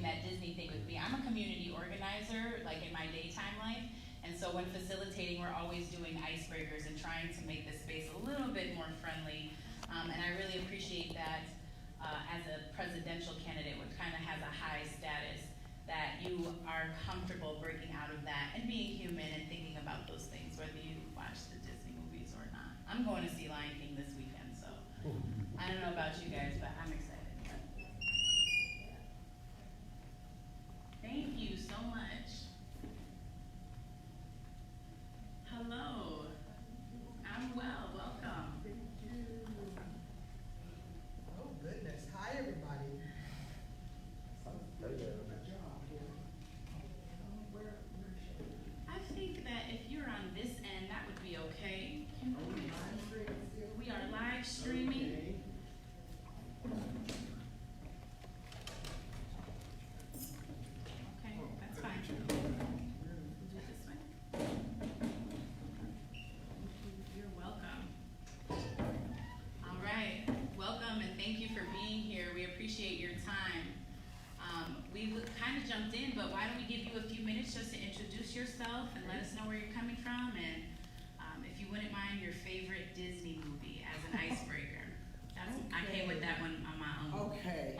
that Disney thing with me. I'm a community organizer, like in my daytime life, and so when facilitating, we're always doing icebreakers and trying to make the space a little bit more friendly. And I really appreciate that as a presidential candidate, which kind of has a high status, that you are comfortable breaking out of that and being human and thinking about those things, whether you watch the Disney movies or not. I'm going to see Lion King this weekend, so I don't know about you guys, but I'm excited. Yeah. Thank you so much. Hello. I'm well. Welcome. Thank you. Oh, goodness. Hi, everybody. I think that if you're on this end, that would be okay. We are live streaming. Okay, that's fine. Do it this way. You're welcome. All right, welcome and thank you for being here. We appreciate your time. We kind of jumped in, but why don't we give you a few minutes just to introduce yourself and let us know where you're coming from, and if you wouldn't mind, your favorite Disney movie as an icebreaker. I came with that one on my own. Okay.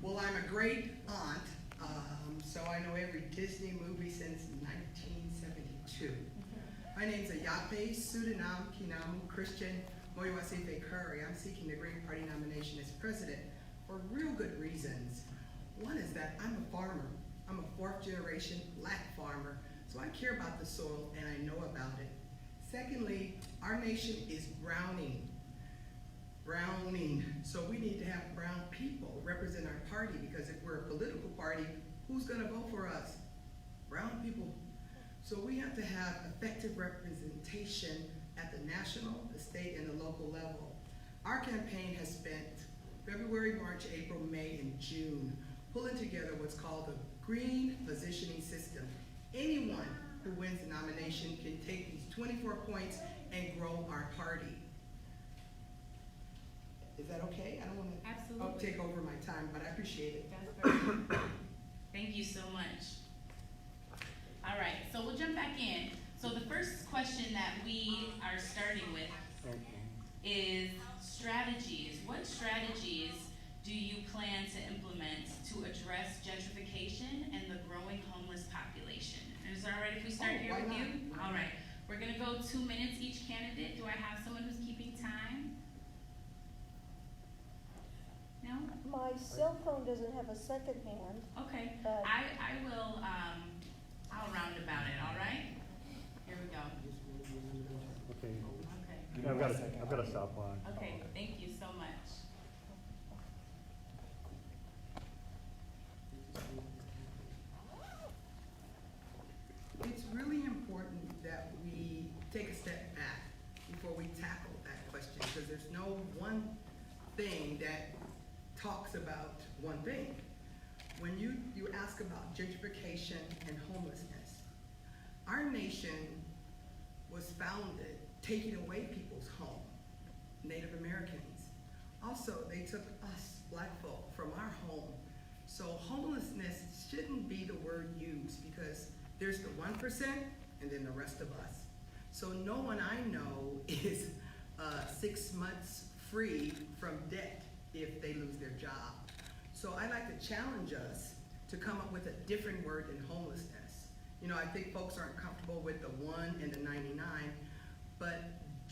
Well, I'm a great aunt, so I know every Disney movie since 1972. My name's Ayape Sudanam Kinamu Christian Moyawasife Curry. I'm seeking the Green Party nomination as president for real good reasons. One is that I'm a farmer. I'm a fourth generation Black farmer, so I care about the soil and I know about it. Secondly, our nation is browning. So we need to have brown people represent our party, because if we're a political party, who's gonna vote for us? Brown people. So we have to have effective representation at the national, the state, and the local level. Our campaign has spent February, March, April, May, and June pulling together what's called the Green Positioning System. Anyone who wins the nomination can take these 24 points and grow our party. Is that okay? I don't want to take over my time, but I appreciate it. That's perfect. Thank you so much. All right, so we'll jump back in. So the first question that we are starting with is strategies. What strategies do you plan to implement to address gentrification and the growing homeless population? Is it all right if we start here with you? All right, we're gonna go 2 minutes each candidate. Do I have someone who's keeping time? No? My cell phone doesn't have a second hand. Okay, But I will, I'll round about it, all right? Here we go. Okay. Okay. I've got a stop line. Okay, thank you so much. It's really important that we take a step back before we tackle that question, because there's no one thing that talks about one thing. When you ask about gentrification and homelessness, our nation was founded taking away people's home, Native Americans. Also, they took us, Black folk, from our home. So homelessness shouldn't be the word used, because there's the 1% and then the rest of us. So no one I know is 6 months free from debt if they lose their job. So I'd like to challenge us to come up with a different word than homelessness. You know, I think folks aren't comfortable with the 1 and the 99, but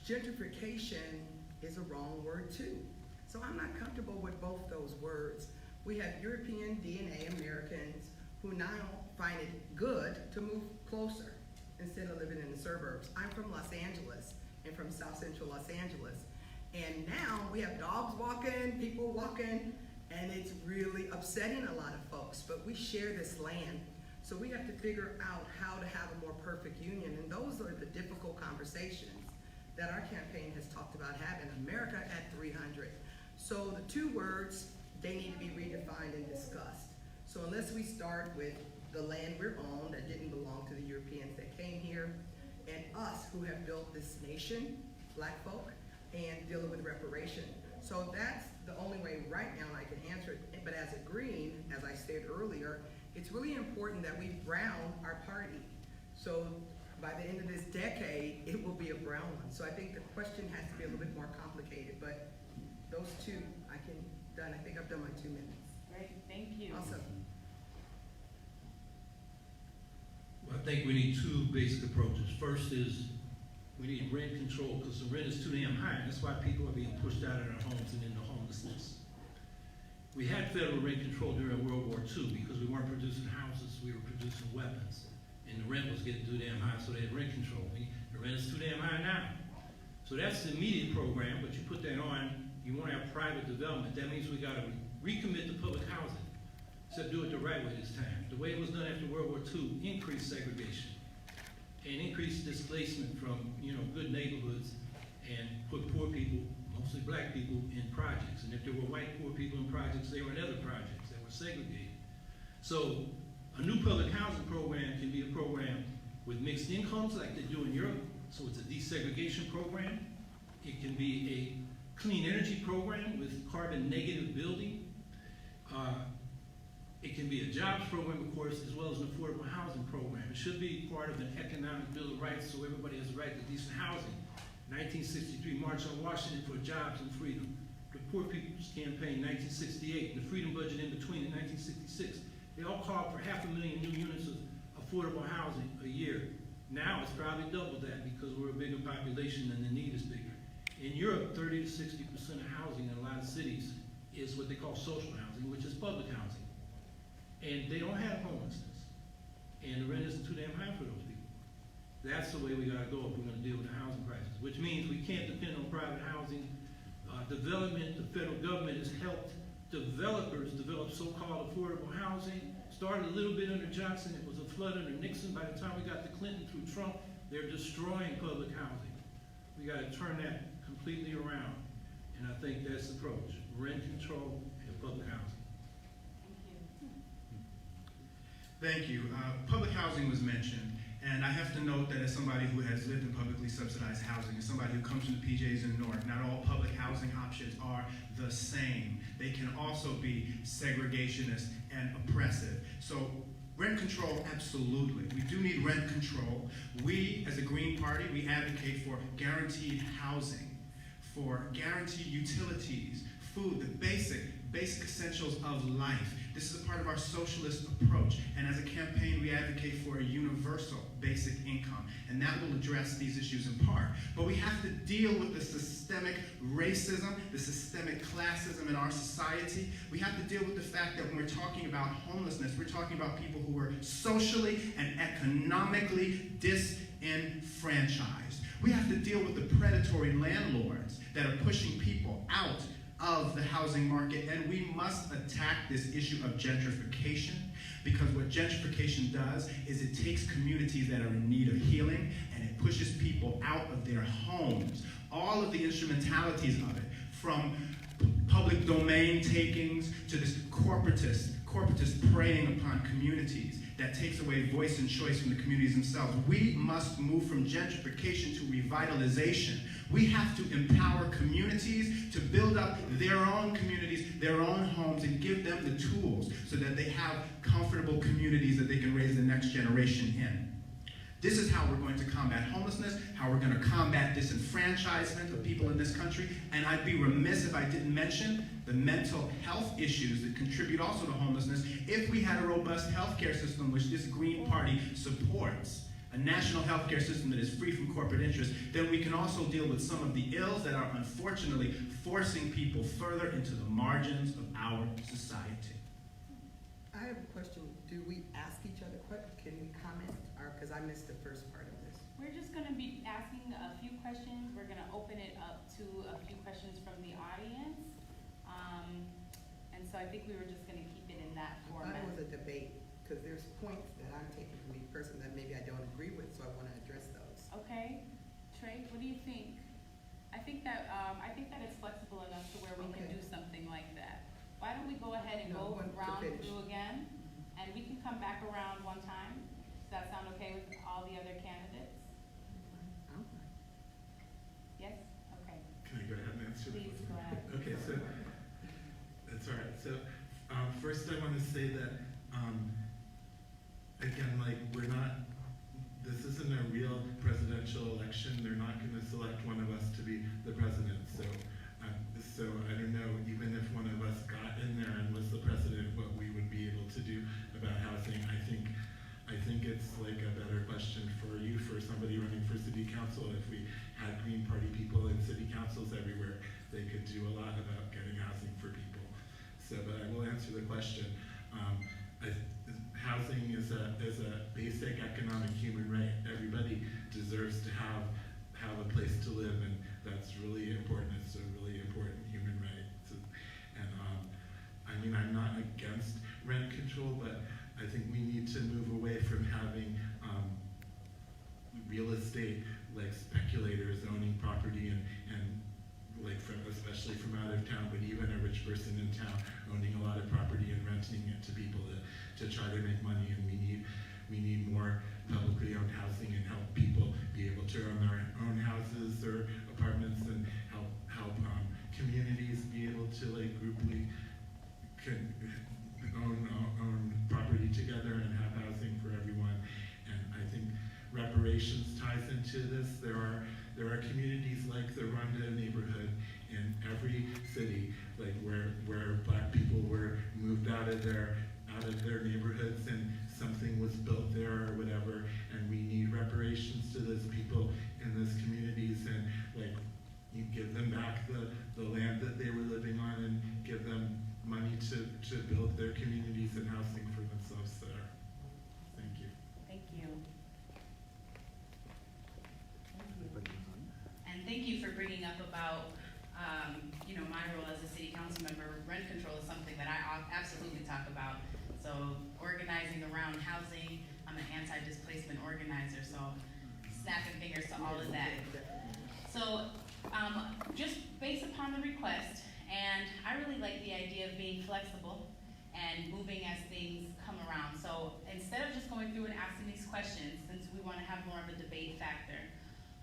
gentrification is a wrong word too. So I'm not comfortable with both those words. We have European DNA Americans who now find it good to move closer instead of living in the suburbs. I'm from Los Angeles and from South Central Los Angeles. And now we have dogs walking, people walking, and it's really upsetting a lot of folks, but we share this land. So we have to figure out how to have a more perfect union, and those are the difficult conversations that our campaign has talked about having, America at 300. So the 2 words, they need to be redefined and discussed. So unless we start with the land we're on that didn't belong to the Europeans that came here, and us who have built this nation, Black folk, and dealing with reparation. So that's the only way right now I can answer it. But as a Green, as I said earlier, it's really important that we brown our party. So by the end of this decade, it will be a brown one. So I think the question has to be a little bit more complicated, but those two, I think I've done my 2 minutes. Great, thank you. Awesome. Well, I think we need two basic approaches. First is we need rent control because the rent is too damn high. That's why people are being pushed out of their homes and into homelessness. We had federal rent control during World War II because we weren't producing houses, we were producing weapons. And the rent was getting too damn high, so they had rent control. The rent is too damn high now. So that's the immediate program, but you put that on, you want to have private development. That means we got to recommit to public housing, except do it the right way this time. The way it was done after World War II increased segregation and increased displacement from, good neighborhoods and put poor people, mostly black people, in projects. And if there were white poor people in projects, they were in other projects that were segregated. So a new public housing program can be a program with mixed incomes like they do in Europe, so it's a desegregation program. It can be a clean energy program with carbon negative building. It can be a jobs program, of course, as well as an affordable housing program. It should be part of an economic bill of rights so everybody has a right to decent housing. 1963 March on Washington for jobs and freedom. The Poor People's Campaign, 1968, the Freedom Budget in between in 1966. They all called for 500,000 new units of affordable housing a year. Now it's probably double that because we're a bigger population and the need is bigger. In Europe, 30 to 60% of housing in a lot of cities is what they call social housing, which is public housing. And they don't have homelessness. And the rent isn't too damn high for those people. That's the way we gotta go if we're gonna deal with the housing crisis, which means we can't depend on private housing development. The federal government has helped developers develop so-called affordable housing. Started a little bit under Johnson, it was a flood under Nixon. By the time we got to Clinton through Trump, they're destroying public housing. We gotta turn that completely around. And I think that's the approach, rent control and public housing. Thank you. Public housing was mentioned, and I have to note that as somebody who has lived in publicly subsidized housing, as somebody who comes from the PJs in the North, not all public housing options are the same. They can also be segregationist and oppressive. So rent control, absolutely. We do need rent control. We, as a Green Party, we advocate for guaranteed housing, for guaranteed utilities, food, the basic essentials of life. This is a part of our socialist approach. And as a campaign, we advocate for a universal basic income. And that will address these issues in part. But we have to deal with the systemic racism, the systemic classism in our society. We have to deal with the fact that when we're talking about homelessness, we're talking about people who are socially and economically disenfranchised. We have to deal with the predatory landlords that are pushing people out of the housing market, and we must attack this issue of gentrification, because what gentrification does is it takes communities that are in need of healing and it pushes people out of their homes. All of the instrumentalities of it, from public domain takings to this corporatist preying upon communities that takes away voice and choice from the communities themselves. We must move from gentrification to revitalization. We have to empower communities to build up their own communities, their own homes, and give them the tools so that they have comfortable communities that they can raise the next generation in. This is how we're going to combat homelessness, how we're going to combat disenfranchisement of people in this country, and I'd be remiss if I didn't mention the mental health issues that contribute also to homelessness. If we had a robust healthcare system, which this Green Party supports, a national healthcare system that is free from corporate interests, then we can also deal with some of the ills that are unfortunately forcing people further into the margins of our society. I have a question. Do we ask each other questions? Can we comment? Because I missed the first part of this. We're just gonna be asking a few questions. We're gonna open it up to a few questions from the audience. And so I think we were just gonna keep it in that I thought format. it was a debate, because there's points that I'm taking from each person that maybe I don't agree with, so I want to address those. Okay, Trey, what do you think? I think that it's flexible enough to where we can Okay. do something like that. Why don't we go ahead and No, go to round finish. through again, and we can come back around one time? Does that sound okay with all the other candidates? Yes? Okay. Can I go ahead and answer? Please go ahead. Okay, so first I want to say that, again, like, this isn't a real presidential election. They're not going to select one of us to be the president. So I don't know, even if one of us got in there and was the president, what we would be able to do about housing. I think it's like a better question for you, for somebody running for city council. If we had Green Party people in city councils everywhere, they could do a lot about getting housing for people. So, but I will answer the question. Housing is a basic economic human right. Everybody deserves to have a place to live, and that's really important. It's a really important human right. I mean, I'm not against rent control, but I think we need to move away from having real estate, like speculators owning property and like especially from out of town, but even a rich person in town owning a lot of property and renting it to people to try to make money. And we need more publicly owned housing and help people be able to own their own houses or apartments, and help communities be able to like grouply own property together and have housing for everyone. And I think reparations ties into this. There are communities like the Rhonda neighborhood in every city, like where Black people were moved out of their neighborhoods and something was built there or whatever, and we need reparations to those people in those communities, and like you give them back the land that they were living on and give them money to build their communities and housing for themselves there. Thank you. Thank you. And thank you for bringing up about, my role as a city council member. Rent control is something that I absolutely talk about. So organizing around housing, I'm an anti-displacement organizer, so snapping fingers to all of that. So just based upon the request, and I really like the idea of being flexible and moving as things come around. So instead of just going through and asking these questions, since we want to have more of a debate factor,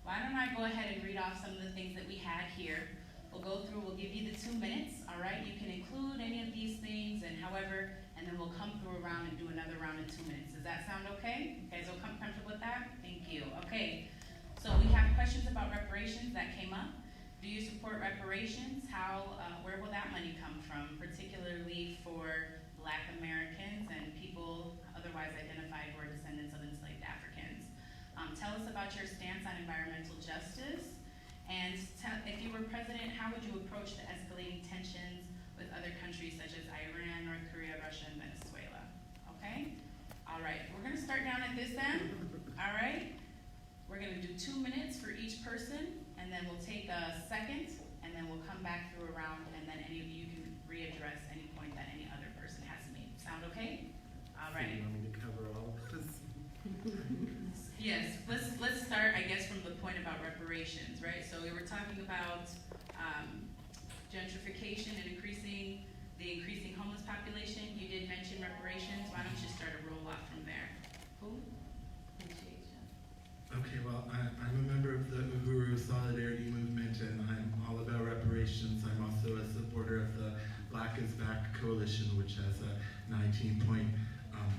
why don't I go ahead and read off some of the things that we had here. We'll go through, we'll give you the 2 minutes, all right? You can include any of these things and however, and then we'll come through a round and do another round in 2 minutes. Does that sound okay? You guys all comfortable with that? Thank you. Okay, so we have questions about reparations that came up. Do you support reparations? Where will that money come from, particularly for Black Americans and people otherwise identified who are descendants of enslaved Africans? Tell us about your stance on environmental justice. And if you were president, how would you approach the escalating tensions with other countries such as Iran, North Korea, Russia, and Venezuela? Okay? All right, we're gonna start down at this end. All right? We're gonna do 2 minutes for each person, and then we'll take a second, and then we'll come back through a round, and then any of you can readdress any point that any other person has made. Sound okay? All right. You want me to cover all of this? Yes, let's start, I guess, from the point about reparations, right? So we were talking about gentrification and the increasing homeless population. You did mention reparations. Why don't you start a roll off from there? Who? Appreciate you. Okay, well, I'm a member of the Uhuru Solidarity Movement, and I'm all about reparations. I'm also a supporter of the Black is Back Coalition, which has a 19-point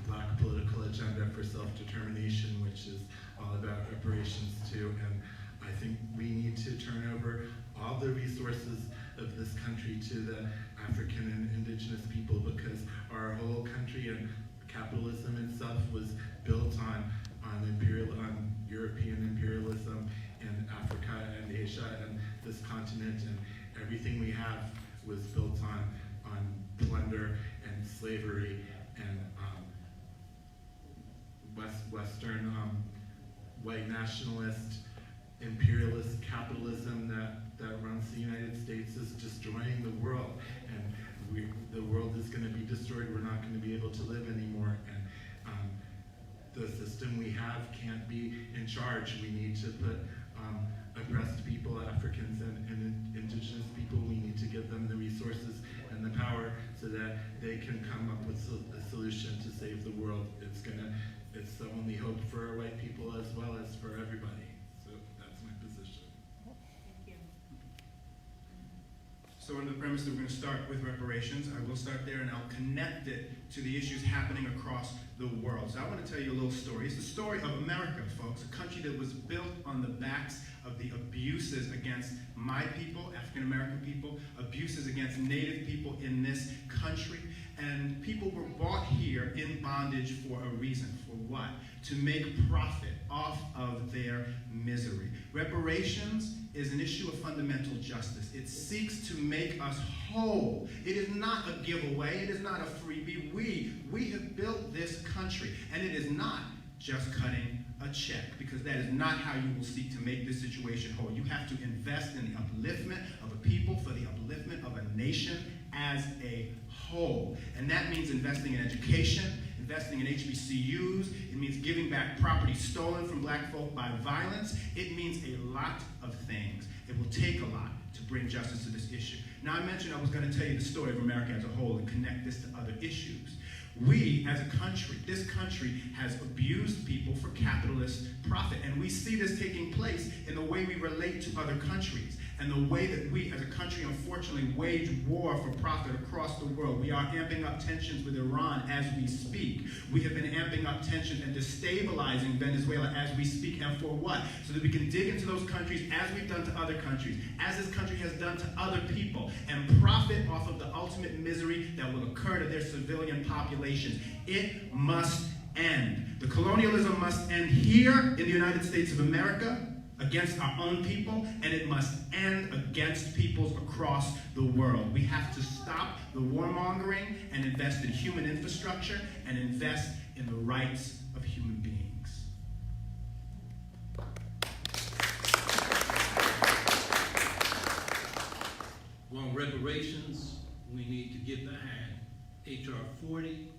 Black political agenda for self-determination, which is all about reparations too. And I think we need to turn over all the resources of this country to the African and indigenous people, because our whole country and capitalism itself was built on European imperialism in Africa and Asia and this continent, and everything we have was built on plunder and slavery and Western white nationalist imperialist capitalism that runs the United States is destroying the world, and the world is going to be destroyed. We're not going to be able to live anymore, and the system we have can't be in charge. We need to put oppressed people, Africans and indigenous people, we need to give them the resources and the power so that they can come up with a solution to save the world. It's the only hope for white people as well as for everybody. So that's my position. Thank you. So under the premise that we're going to start with reparations, I will start there and I'll connect it to the issues happening across the world. So I want to tell you a little story. It's the story of America, folks, a country that was built on the backs of the abuses against my people, African American people, abuses against Native people in this country. And people were brought here in bondage for a reason. For what? To make profit off of their misery. Reparations is an issue of fundamental justice. It seeks to make us whole. It is not a giveaway. It is not a freebie. We have built this country, and it is not just cutting a check, because that is not how you will seek to make this situation whole. You have to invest in the upliftment of a people for the upliftment of a nation as a whole. And that means investing in education, investing in HBCUs. It means giving back property stolen from black folk by violence. It means a lot of things. It will take a lot to bring justice to this issue. Now, I mentioned I was going to tell you the story of America as a whole and connect this to other issues. We, as a country, this country has abused people for capitalist profit. And we see this taking place in the way we relate to other countries and the way that we, as a country, unfortunately, wage war for profit across the world. We are amping up tensions with Iran as we speak. We have been amping up tensions and destabilizing Venezuela as we speak. And for what? So that we can dig into those countries as we've done to other countries, as this country has done to other people, and profit off of the ultimate misery that will occur to their civilian populations. It must end. The colonialism must end here in the United States of America against our own people, and it must end against peoples across the world. We have to stop the warmongering and invest in human infrastructure and invest in the rights of human beings. On reparations, we need to get behind H.R. 40,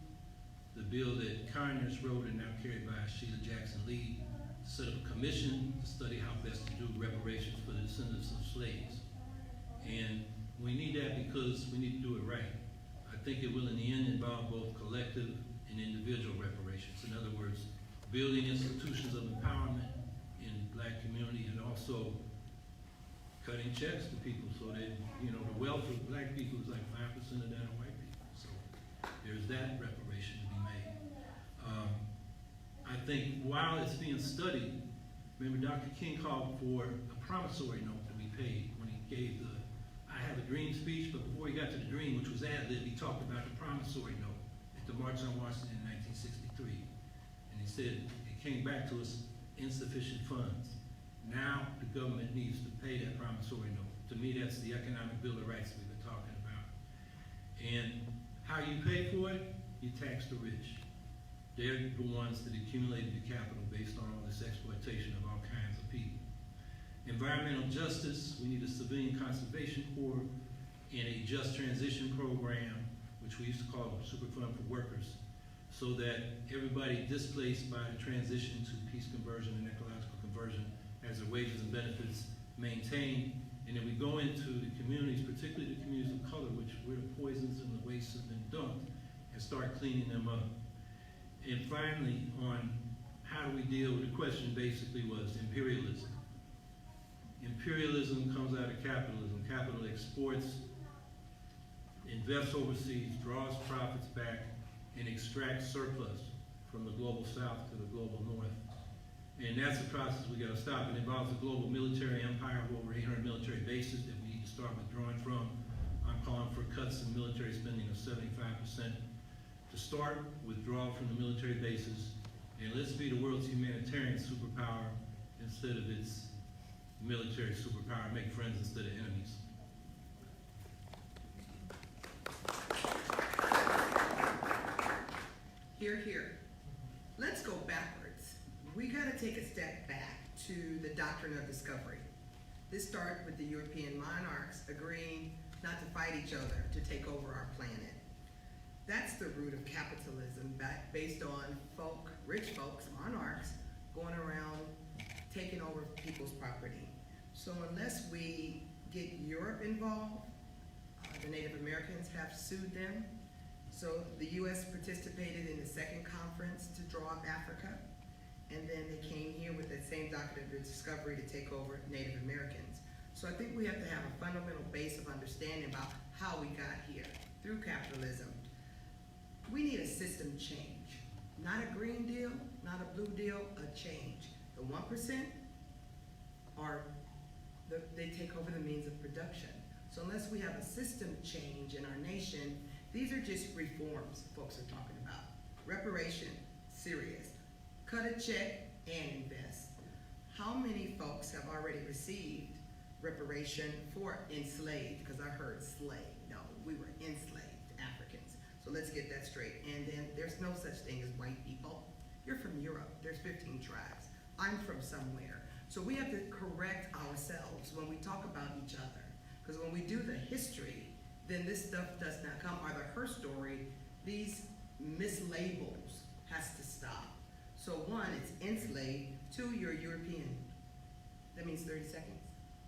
the bill that Conyers wrote and now carried by Sheila Jackson Lee, to set up a commission to study how best to do reparations for the descendants of slaves. And we need that because we need to do it right. I think it will in the end involve both collective and individual reparations. In other words, building institutions of empowerment in black community and also cutting checks to people so that, you know, the wealth of black people is like 5% of that of white people. So there's that reparation to be made. I think while it's being studied, remember Dr. King called for a promissory note to be paid when he gave the I Have a Dream speech, but before he got to the dream, which was ad-lib, he talked about the promissory note at the March on Washington in 1963. And he said it came back to us insufficient funds. Now the government needs to pay that promissory note. To me, that's the economic bill of rights we've been talking about. And how you pay for it, you tax the rich. They're the ones that accumulated the capital based on all this exploitation of all kinds of people. Environmental justice, we need a civilian conservation corps and a just transition program, which we used to call a super fund for workers, so that everybody displaced by the transition to peace conversion and ecological conversion has their wages and benefits maintained. And then we go into the communities, particularly the communities of color, where the poisons and the wastes have been dumped, and start cleaning them up. And finally, on how do we deal with the question basically was imperialism. Imperialism comes out of capitalism. Capital exports, invests overseas, draws profits back, and extracts surplus from the global south to the global north. And that's a process we gotta stop. It involves a global military empire of over 800 military bases that we need to start withdrawing from. I'm calling for cuts in military spending of 75%. To start, withdraw from the military bases, and let's be the world's humanitarian superpower instead of its military superpower. Make friends instead of enemies. Here, here. Let's go backwards. We gotta take a step back to the doctrine of discovery. This started with the European monarchs agreeing not to fight each other, to take over our planet. That's the root of capitalism, based on rich folks, monarchs, going around taking over people's property. So unless we get Europe involved, the Native Americans have sued them. So the U.S. participated in the second conference to draw up Africa, and then they came here with that same doctrine of discovery to take over Native Americans. So I think we have to have a fundamental base of understanding about how we got here through capitalism. We need a system change, not a green deal, not a blue deal, a change. The 1% they take over the means of production. So unless we have a system change in our nation, these are just reforms folks are talking about. Reparation, serious. Cut a check and invest. How many folks have already received reparation for enslaved? Because I heard slave. No, we were enslaved Africans. So let's get that straight. And then there's no such thing as white people. You're from Europe. There's 15 tribes. I'm from somewhere. So we have to correct ourselves when we talk about each other. Because when we do the history, then this stuff does not come, or the her story, these mislabels has to stop. So one, it's enslaved. Two, you're European. That means 30 seconds?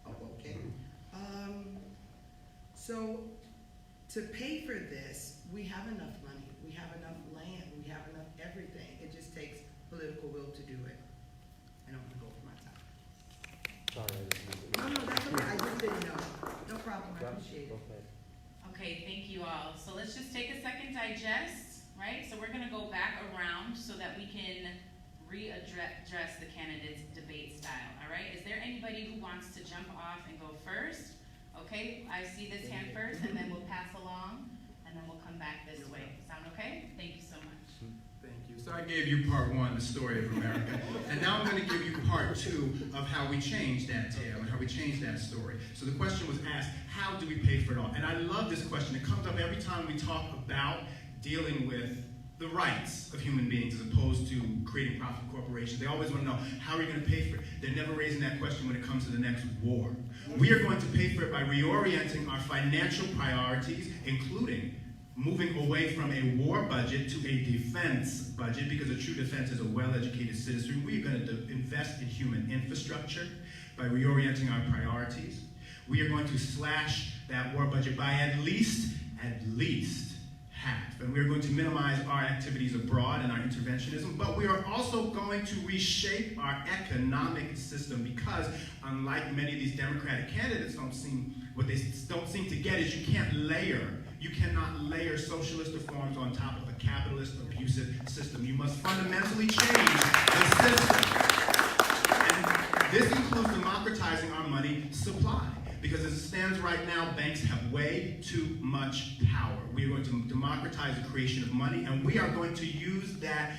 Oh, okay. So to pay for this, we have enough money, we have enough land, we have enough everything. It just takes political will to do it. I don't want to go for my time. Sorry, I didn't mean to- No, that's okay, I just didn't know. No problem, I Yeah, appreciate it. okay. Okay, thank you all. So let's just take a second, digest, right? So we're gonna go back around so that we can readdress the candidates' debate style, all right? Is there anybody who wants to jump off and go first? Okay, I see this hand first, and then we'll pass along, and then we'll come back this way. Sound okay? Thank you so much. Thank you. So I gave you part one, the story of America. And now I'm going to give you part two of how we changed that tale and how we changed that story. So the question was asked, how do we pay for it all? And I love this question. It comes up every time we talk about dealing with the rights of human beings as opposed to creating profit corporations. They always want to know, how are you going to pay for it? They're never raising that question when it comes to the next war. We are going to pay for it by reorienting our financial priorities, including moving away from a war budget to a defense budget, because a true defense is a well-educated citizenry. We're going to invest in human infrastructure by reorienting our priorities. We are going to slash that war budget by at least half. And we're going to minimize our activities abroad and our interventionism, but we are also going to reshape our economic system, because unlike many of these Democratic candidates what they don't seem to get is you cannot layer socialist reforms on top of a capitalist abusive system. You must fundamentally change the system. And this includes democratizing our money supply. Because as it stands right now, banks have way too much power. We are going to democratize the creation of money, and we are going to use that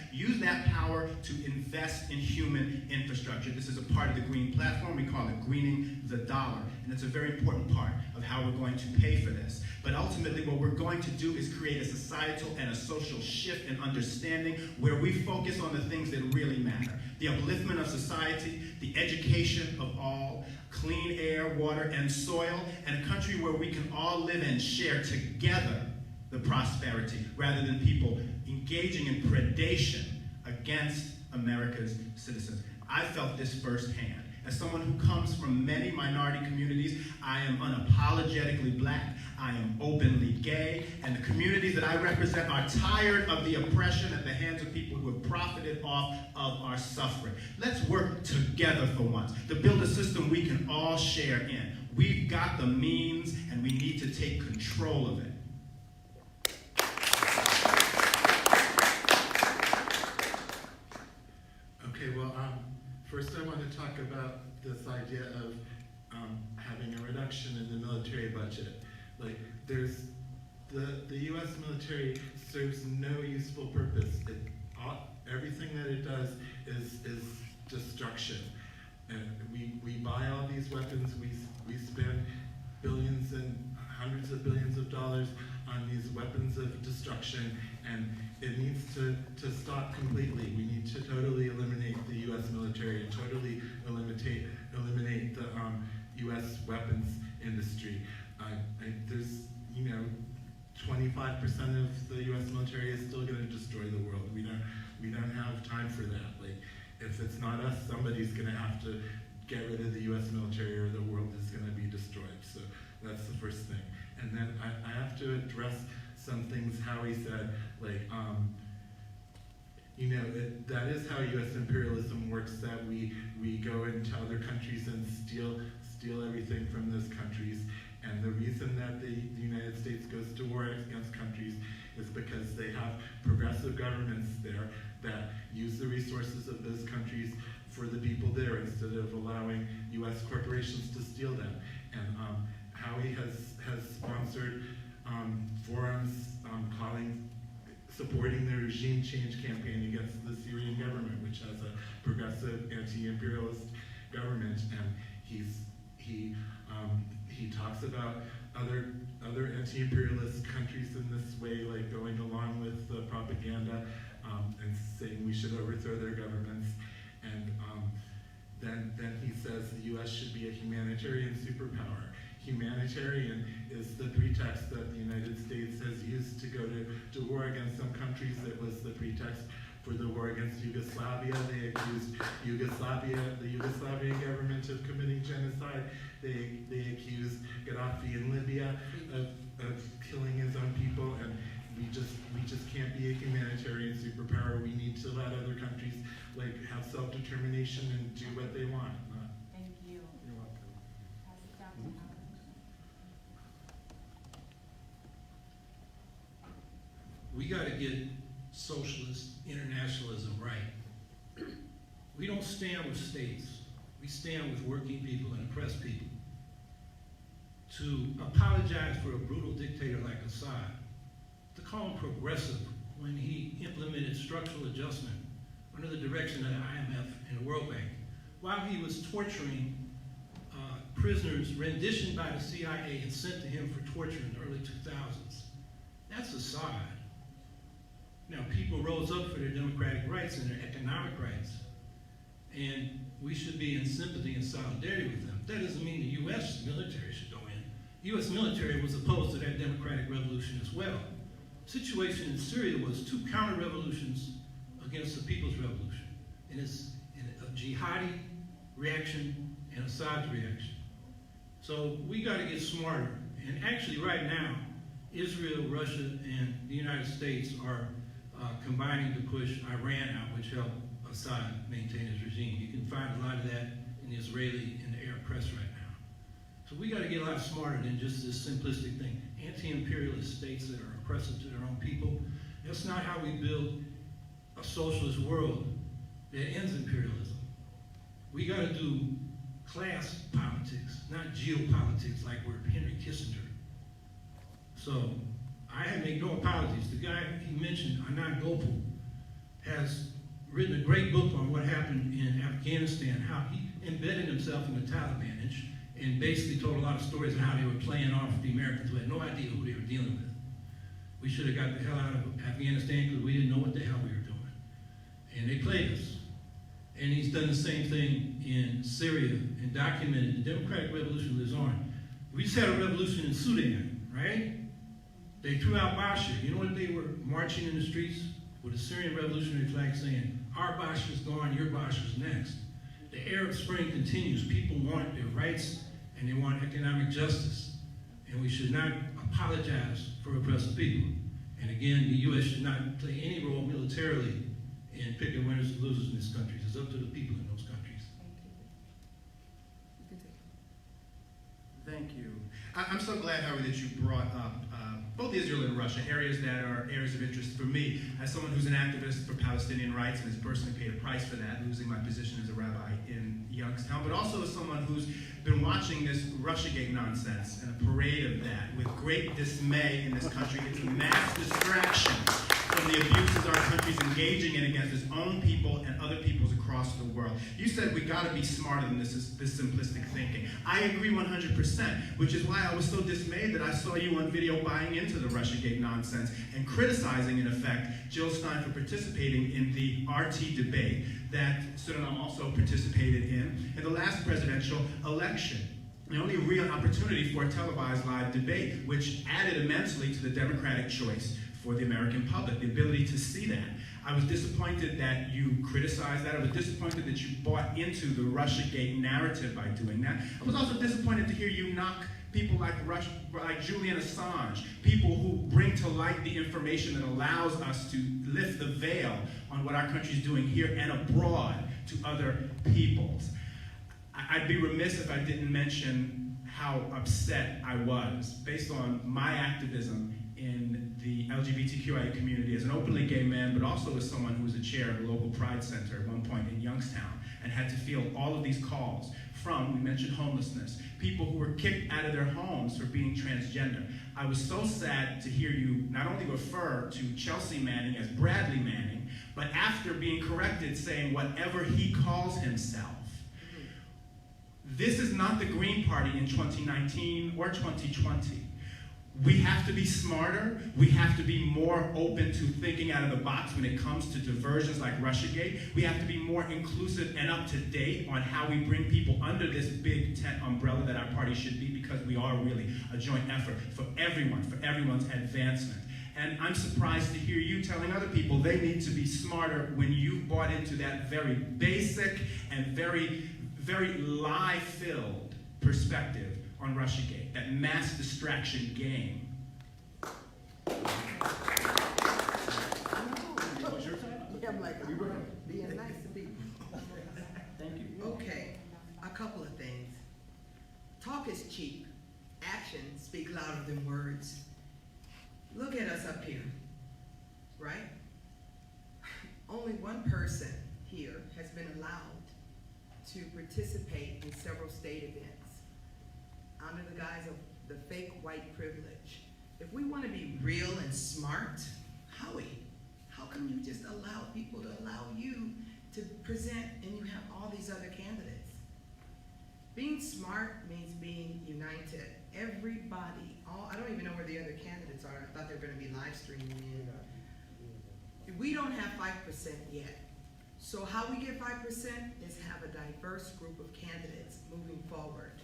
power to invest in human infrastructure. This is a part of the Green Platform. We call it greening the dollar, and it's a very important part of how we're going to pay for this. But ultimately, what we're going to do is create a societal and a social shift in understanding where we focus on the things that really matter. The upliftment of society, the education of all, clean air, water, and soil, and a country where we can all live and share together the prosperity, rather than people engaging in predation against America's citizens. I felt this firsthand. As someone who comes from many minority communities, I am unapologetically black, I am openly gay, and the communities that I represent are tired of the oppression at the hands of people who have profited off of our suffering. Let's work together for once to build a system we can all share in. We've got the means, and we need to take control of it. Okay, well, first I want to talk about this idea of having a reduction in the military budget. Like, there's the U.S. military serves no useful purpose. Everything that it does is destruction. And we buy all these weapons. We spend billions and hundreds of billions of dollars on these weapons of destruction, and it needs to stop completely. We need to totally eliminate the U.S. military and totally eliminate the U.S. weapons industry. There's, 25% of the U.S. military is still going to destroy the world. We don't have time for that. Like, if it's not us, somebody's going to have to get rid of the U.S. military, or the world is going to be destroyed. So that's the first thing. And then I have to address some things Howie said, like, that is how U.S. imperialism works, that we go into other countries and steal steal everything from those countries. And the reason that the United States goes to war against countries is because they have progressive governments there that use the resources of those countries for the people there instead of allowing U.S. corporations to steal them. And Howie has sponsored forums supporting the regime change campaign against the Syrian government, which has a progressive anti-imperialist government, and he talks about other anti-imperialist countries in this way, like going along with the propaganda and saying we should overthrow their governments. And then he says the U.S. should be a humanitarian superpower. Humanitarian is the pretext that the United States has used to go to war against some countries. It was the pretext for the war against Yugoslavia. They accused the Yugoslavian government of committing genocide. They accused Gaddafi in Libya of killing his own people, and we just can't be a humanitarian superpower. We need to let other countries have self-determination and do what they want. Thank you. You're welcome. Pass it down to Howard. We got to get socialist internationalism right. We don't stand with states. We stand with working people and oppressed people. To apologize for a brutal dictator like Assad, to call him progressive when he implemented structural adjustment under the direction of the IMF and the World Bank, while he was torturing prisoners renditioned by the CIA and sent to him for torture in the early 2000s. That's Assad. Now, people rose up for their democratic rights and their economic rights, and we should be in sympathy and solidarity with them. That doesn't mean the U.S. military should go in. The U.S. military was opposed to that democratic revolution as well. The situation in Syria was two counter-revolutions against the People's Revolution, and it's a jihadi reaction and Assad's reaction. So we got to get smarter. And actually, right now, Israel, Russia, and the United States are combining to push Iran out, which helped Assad maintain his regime. You can find a lot of that in the Israeli and the Arab press right now. So we got to get a lot smarter than just this simplistic thing. Anti-imperialist states that are oppressive to their own people. That's not how we build a socialist world that ends imperialism. We got to do class politics, not geopolitics like we're Henry Kissinger. So I make no apologies. The guy he mentioned, Anand Gopal, has written a great book on what happened in Afghanistan, how he embedded himself in the Taliban and basically told a lot of stories on how they were playing off the Americans who had no idea who they were dealing with. We should have got the hell out of Afghanistan because we didn't know what the hell we were doing. And they played us. And he's done the same thing in Syria and documented the democratic revolution lives on. We just had a revolution in Sudan, right? They threw out Bashir. You know what they were marching in the streets with a Syrian revolutionary flag saying, our Bashir's gone, your Bashir's next. The Arab Spring continues. People want their rights and they want economic justice. And we should not apologize for oppressive people. And again, the U.S. should not play any role militarily in picking winners and losers in this country. It's up to the people in those countries. Thank you. I'm so glad, Howard, that you brought up both Israel and Russia, areas that are areas of interest for me as someone who's an activist for Palestinian rights and has personally paid a price for that, losing my position as a rabbi in Youngstown, but also as someone who's been watching this Russiagate nonsense and a parade of that with great dismay in this country. It's a mass distraction from the abuses our country's engaging in against its own people and other peoples across the world. You said we got to be smarter than this simplistic thinking. I agree 100%, which is why I was so dismayed that I saw you on video buying into the Russiagate nonsense and criticizing, in effect, Jill Stein for participating in the RT debate that Suriname also participated in the last presidential election. The only real opportunity for a televised live debate, which added immensely to the democratic choice for the American public, the ability to see that. I was disappointed that you criticized that. I was disappointed that you bought into the Russiagate narrative by doing that. I was also disappointed to hear you knock people like Julian Assange, people who bring to light the information that allows us to lift the veil on what our country is doing here and abroad to other peoples. I'd be remiss if I didn't mention how upset I was based on my activism in the LGBTQIA community as an openly gay man, but also as someone who was a chair of a local pride center at one point in Youngstown and had to field all of these calls from, we mentioned homelessness, people who were kicked out of their homes for being transgender. I was so sad to hear you not only refer to Chelsea Manning as Bradley Manning, but after being corrected saying whatever he calls himself. This is not the Green Party in 2019 or 2020. We have to be smarter. We have to be more open to thinking out of the box when it comes to diversions like Russiagate. We have to be more inclusive and up to date on how we bring people under this big tent umbrella that our party should be, because we are really a joint effort for everyone, for everyone's advancement. And I'm surprised to hear you telling other people they need to be smarter when you've bought into that very basic and very lie-filled perspective on Russiagate, that mass distraction game. Yeah, I'm like, being nice to people. Thank you. Okay, a couple of things. Talk is cheap. Actions speak louder than words. Look at us up here, right? Only one person here has been allowed to participate in several state events under the guise of the fake white privilege. If we want to be real and smart, Howie, how come you just allow people to allow you to present and you have all these other candidates? Being smart means being united. Everybody, I don't even know where the other candidates are. I thought they were going to be live streaming in. We don't have 5% yet. So how we get 5% is have a diverse group of candidates moving forward.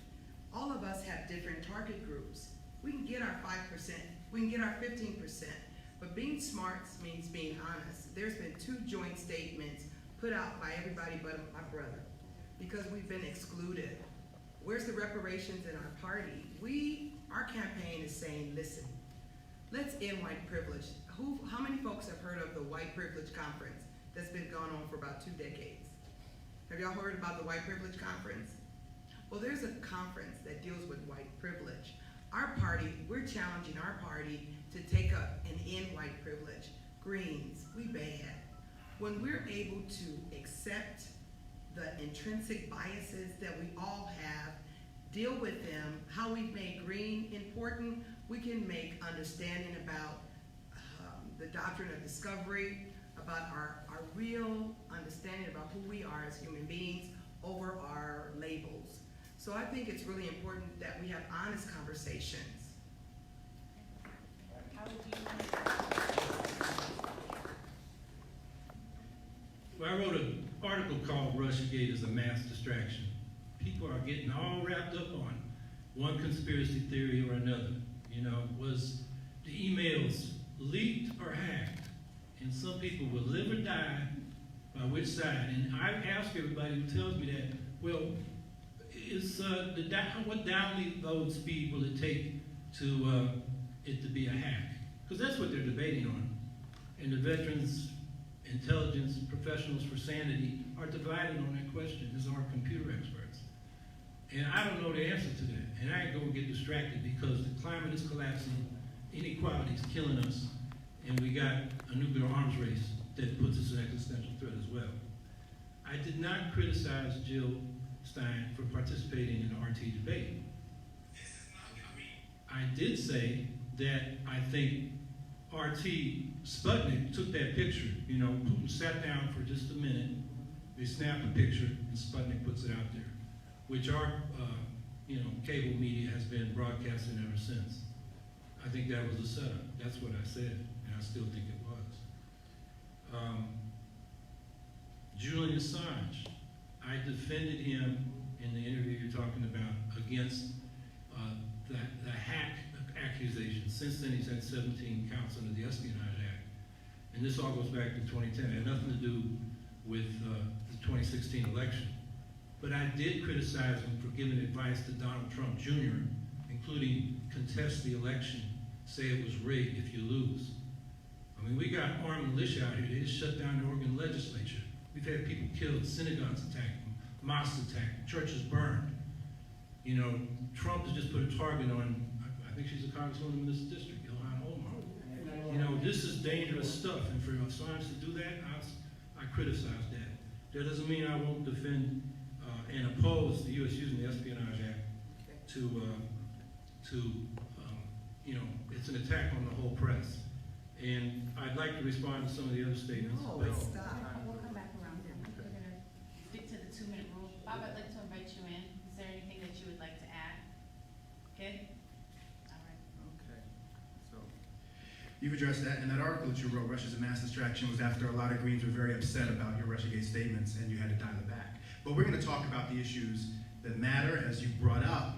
All of us have different target groups. We can get our 5%, we can get our 15%, but being smart means being honest. There's been 2 joint statements put out by everybody but my brother, because we've been excluded. Where's the reparations in our party? Our campaign is saying, listen, let's end white privilege. How many folks have heard of the White Privilege Conference that's been going on for about 2 decades? Have y'all heard about the White Privilege Conference? Well, there's a conference that deals with white privilege. Our party, we're challenging our party to take up and end white privilege. Greens, we bad. When we're able to accept the intrinsic biases that we all have, deal with them, how we've made green important, we can make understanding about the doctrine of discovery, about our real understanding about who we are as human beings over our labels. So I think it's really important that we have honest conversations. How would you? Well, I wrote an article called Russiagate is a Mass Distraction. People are getting all wrapped up on one conspiracy theory or another. You know, was the emails leaked or hacked? And some people will live or die by which side. And I ask everybody who tells me that, well, what download speed will it take to it to be a hack? Because that's what they're debating on. And the veterans, intelligence professionals for sanity are divided on that question, as are computer experts. And I don't know the answer to that. And I ain't gonna get distracted because the climate is collapsing, inequality is killing us, and we got a nuclear arms race that puts us in existential threat as well. I did not criticize Jill Stein for participating in the RT debate. I did say that I think RT, Sputnik took that picture. You know, Putin sat down for just a minute, they snapped a picture, and Sputnik puts it out there, which our cable media has been broadcasting ever since. I think that was a setup. That's what I said, and I still think it was. Julian Assange, I defended him in the interview you're talking about against the hack accusation. Since then, he's had 17 counts under the Espionage Act. And this all goes back to 2010. It had nothing to do with the 2016 election. But I did criticize him for giving advice to Donald Trump Jr., including contest the election, say it was rigged if you lose. I mean, we got armed militia out here. They just shut down the Oregon legislature. We've had people killed, synagogues attacked, mosques attacked, churches burned. You know, Trump has just put a target on, I think she's a congresswoman in this district, Ilhan Omar. You know, this is dangerous stuff, and for science to do that, I criticize that. That doesn't mean I won't defend and oppose the U.S. using the Espionage Act to you know, it's an attack on the whole press. And I'd like to respond to some of the other statements. No, but- stop. We'll come back around. We're gonna stick to the 2-minute rule. Bob, I'd like to invite you in. Is there anything that you would like to add? Good? All right. Okay, so. You've addressed that, and that article that you wrote, Russia's a Mass Distraction, was after a lot of Greens were very upset about your Russiagate statements, and you had to dial it back. But we're going to talk about the issues that matter, as you brought up,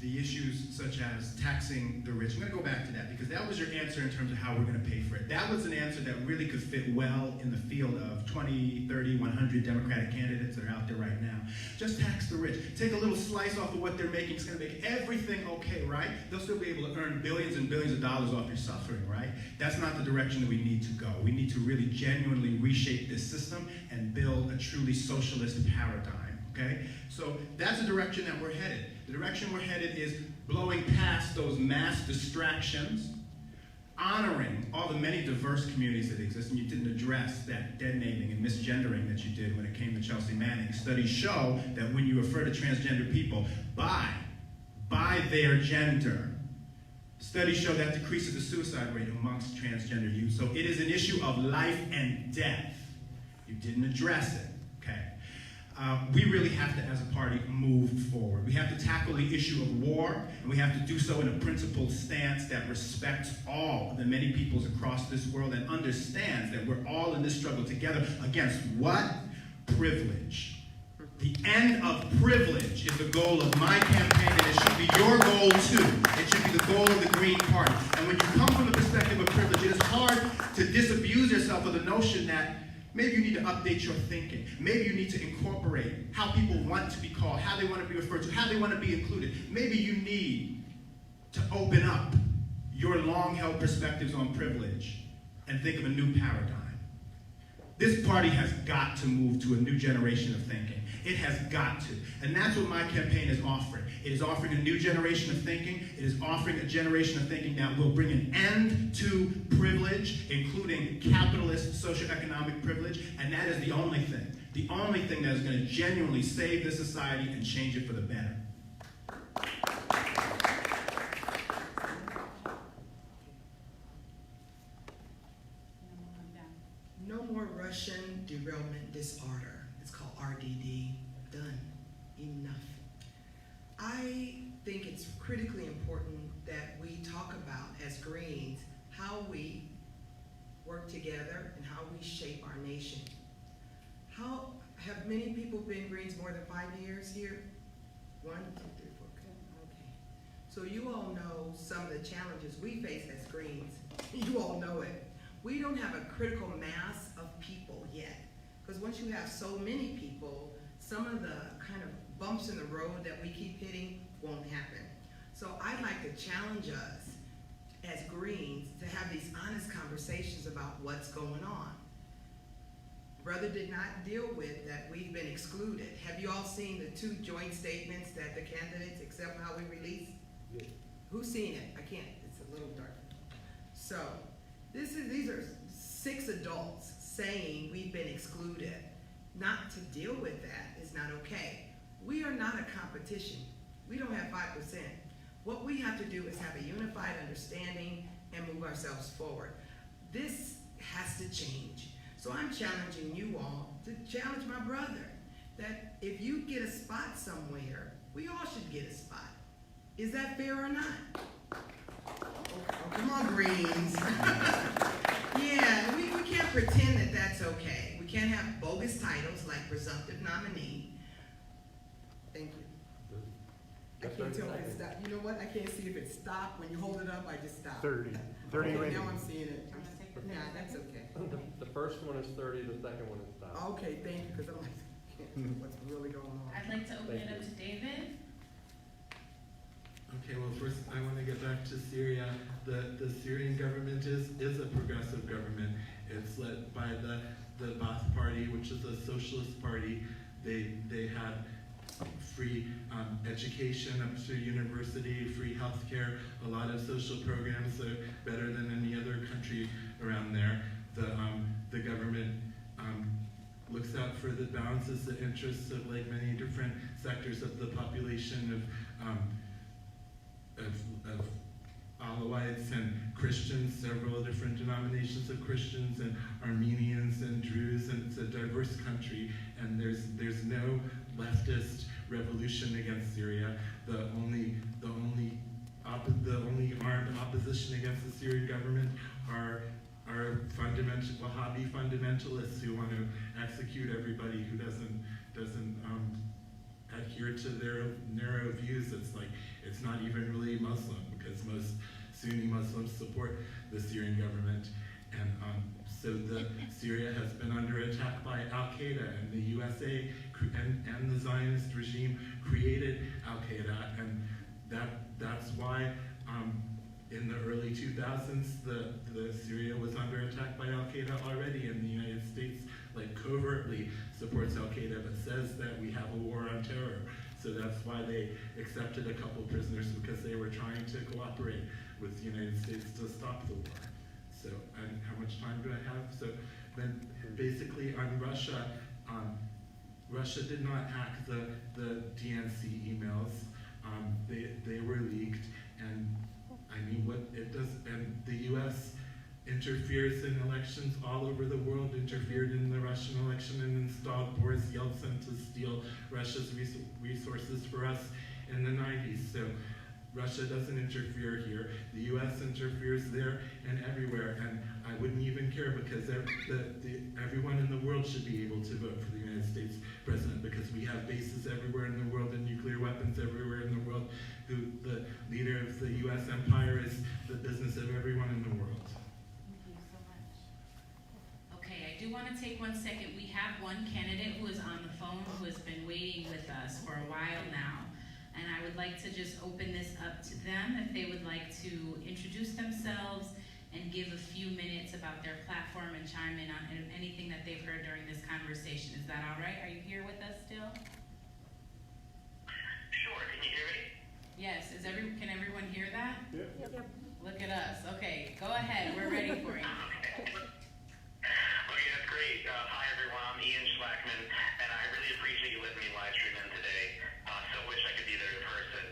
the issues such as taxing the rich. I'm going to go back to that, because that was your answer in terms of how we're going to pay for it. That was an answer that really could fit well in the field of 20, 30, 100 Democratic candidates that are out there right now. Just tax the rich. Take a little slice off of what they're making. It's going to make everything okay, right? They'll still be able to earn billions and billions of dollars off your suffering, right? That's not the direction that we need to go. We need to really genuinely reshape this system and build a truly socialist paradigm, okay? So that's the direction that we're headed. The direction we're headed is blowing past those mass distractions, honoring all the many diverse communities that exist, and you didn't address that dead naming and misgendering that you did when it came to Chelsea Manning. Studies show that when you refer to transgender people by their gender, studies show that decreases the suicide rate amongst transgender youth. So it is an issue of life and death. You didn't address it, okay? We really have to, as a party, move forward. We have to tackle the issue of war, and we have to do so in a principled stance that respects all of the many peoples across this world and understands that we're all in this struggle together against what? Privilege. The end of privilege is the goal of my campaign, and it should be your goal too. It should be the goal of the Green Party. And when you come from the perspective of privilege, it is hard to disabuse yourself of the notion that maybe you need to update your thinking. Maybe you need to incorporate how people want to be called, how they want to be referred to, how they want to be included. Maybe you need to open up your long-held perspectives on privilege and think of a new paradigm. This party has got to move to a new generation of thinking. It has got to. And that's what my campaign is offering. It is offering a new generation of thinking. It is offering a generation of thinking that will bring an end to privilege, including capitalist socioeconomic privilege, and that is the only thing that is going to genuinely save this society and change it for the better. No more Russian derailment disorder. It's called RDD. Done. Enough. I think it's critically important that we talk about, as Greens, how we work together and how we shape our nation. How have many people been Greens more than 5 years here? 1, 2, 3, 4. Okay. So you all know some of the challenges we face as Greens. You all know it. We don't have a critical mass of people yet. Because once you have so many people, some of the kind of bumps in the road that we keep hitting won't happen. So I'd like to challenge us as Greens to have these honest conversations about what's going on. Brother did not deal with that we've been excluded. Have you all seen the 2 joint statements that the candidates accept how we release? Yeah. Who's seen it? I can't, it's a little dark. So these are 6 adults saying we've been excluded. Not to deal with that is not okay. We are not a competition. We don't have 5%. What we have to do is have a unified understanding and move ourselves forward. This has to change. So I'm challenging you all to challenge my brother that if you get a spot somewhere, we all should get a spot. Is that fair or not? Oh, come on, Greens. Yeah, we can't pretend that that's okay. We can't have bogus titles like presumptive nominee. Thank you. I can't tell if it stopped. You know what? I can't see if it stopped. When you hold it up, I just stop. 30. Okay, now I'm seeing it. Yeah, that's okay. The first one is 30, the second one is stop. Okay, thank you, because I'm like, I can't tell what's really going on. I'd like to open it up to David. Okay, well, first I want to get back to Syria. The Syrian government is a progressive government. It's led by the Ba'ath Party, which is a socialist party. They had free education up to university, free healthcare, a lot of social programs that are better than any other country around there. The government looks out for the balances, the interests of like many different sectors of the population of Alawites and Christians, several different denominations of Christians and Armenians and Druze, and it's a diverse country, and there's no leftist revolution against Syria. The only armed opposition against the Syrian government are Wahhabi fundamentalists who want to execute everybody who doesn't adhere to their narrow views. It's not even really Muslim, because most Sunni Muslims support the Syrian government. And so Syria has been under attack by Al-Qaeda, and the USA and the Zionist regime created Al-Qaeda, and that's why in the early 2000s, the Syria was under attack by Al-Qaeda already, and the United States covertly supports Al-Qaeda, but says that we have a war on terror. So that's why they accepted a couple prisoners, because they were trying to cooperate with the United States to stop the war. So, and how much time do I have? So then basically on Russia, Russia did not hack the DNC emails. They were leaked, and I mean, what it does, and the US interferes in elections all over the world, interfered in the Russian election and installed Boris Yeltsin to steal Russia's resources for us in the 90s. So Russia doesn't interfere here. The US interferes there and everywhere, and I wouldn't even care, because everyone in the world should be able to vote for the United States president, because we have bases everywhere in the world and nuclear weapons everywhere in the world. The leader of the US empire is the business of everyone in the world. Thank you so much. Okay, I do want to take 1 second. We have one candidate who is on the phone who has been waiting with us for a while now. And I would like to just open this up to them if they would like to introduce themselves and give a few minutes about their platform and chime in on anything that they've heard during this conversation. Is that all right? Are you here with us still? Sure, can you hear me? Yes, can everyone hear that? Yep. Look at us. Okay, go ahead. We're ready for you. Okay, that's great. Hi everyone, I'm Ian Schlackman, and I really appreciate you letting me live stream in today. So wish I could be there in person.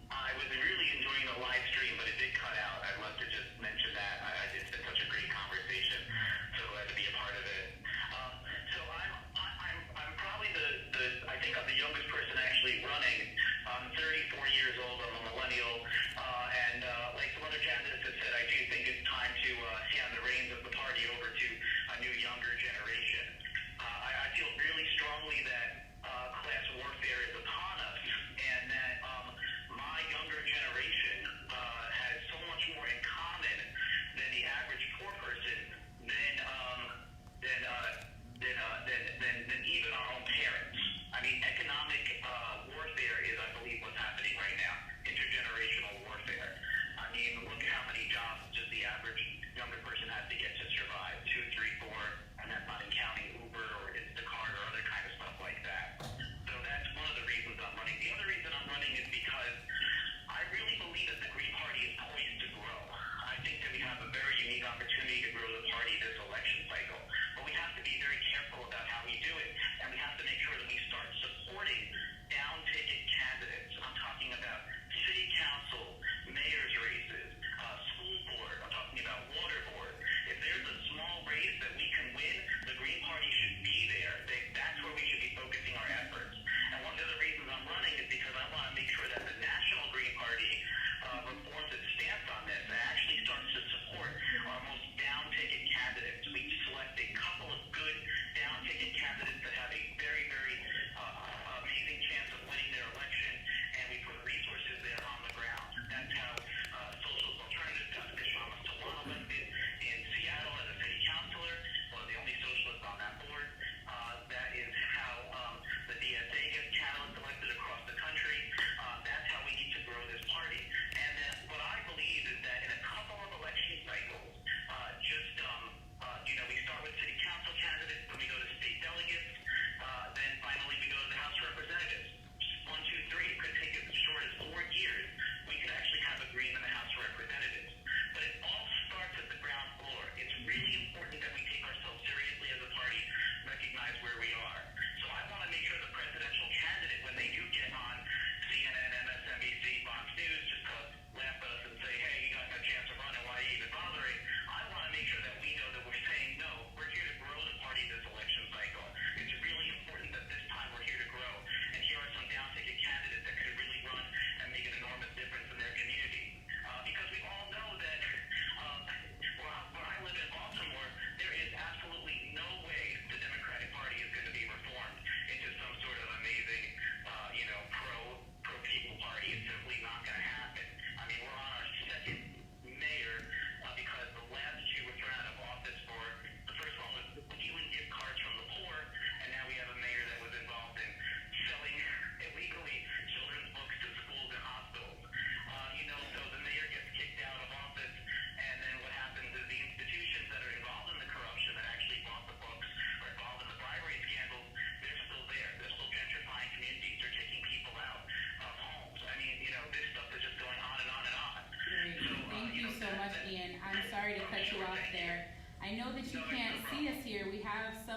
I was really enjoying the live stream, but it did cut out. I'd love to just mention that. It's been such a great conversation, so glad to be a part of it. So I'm probably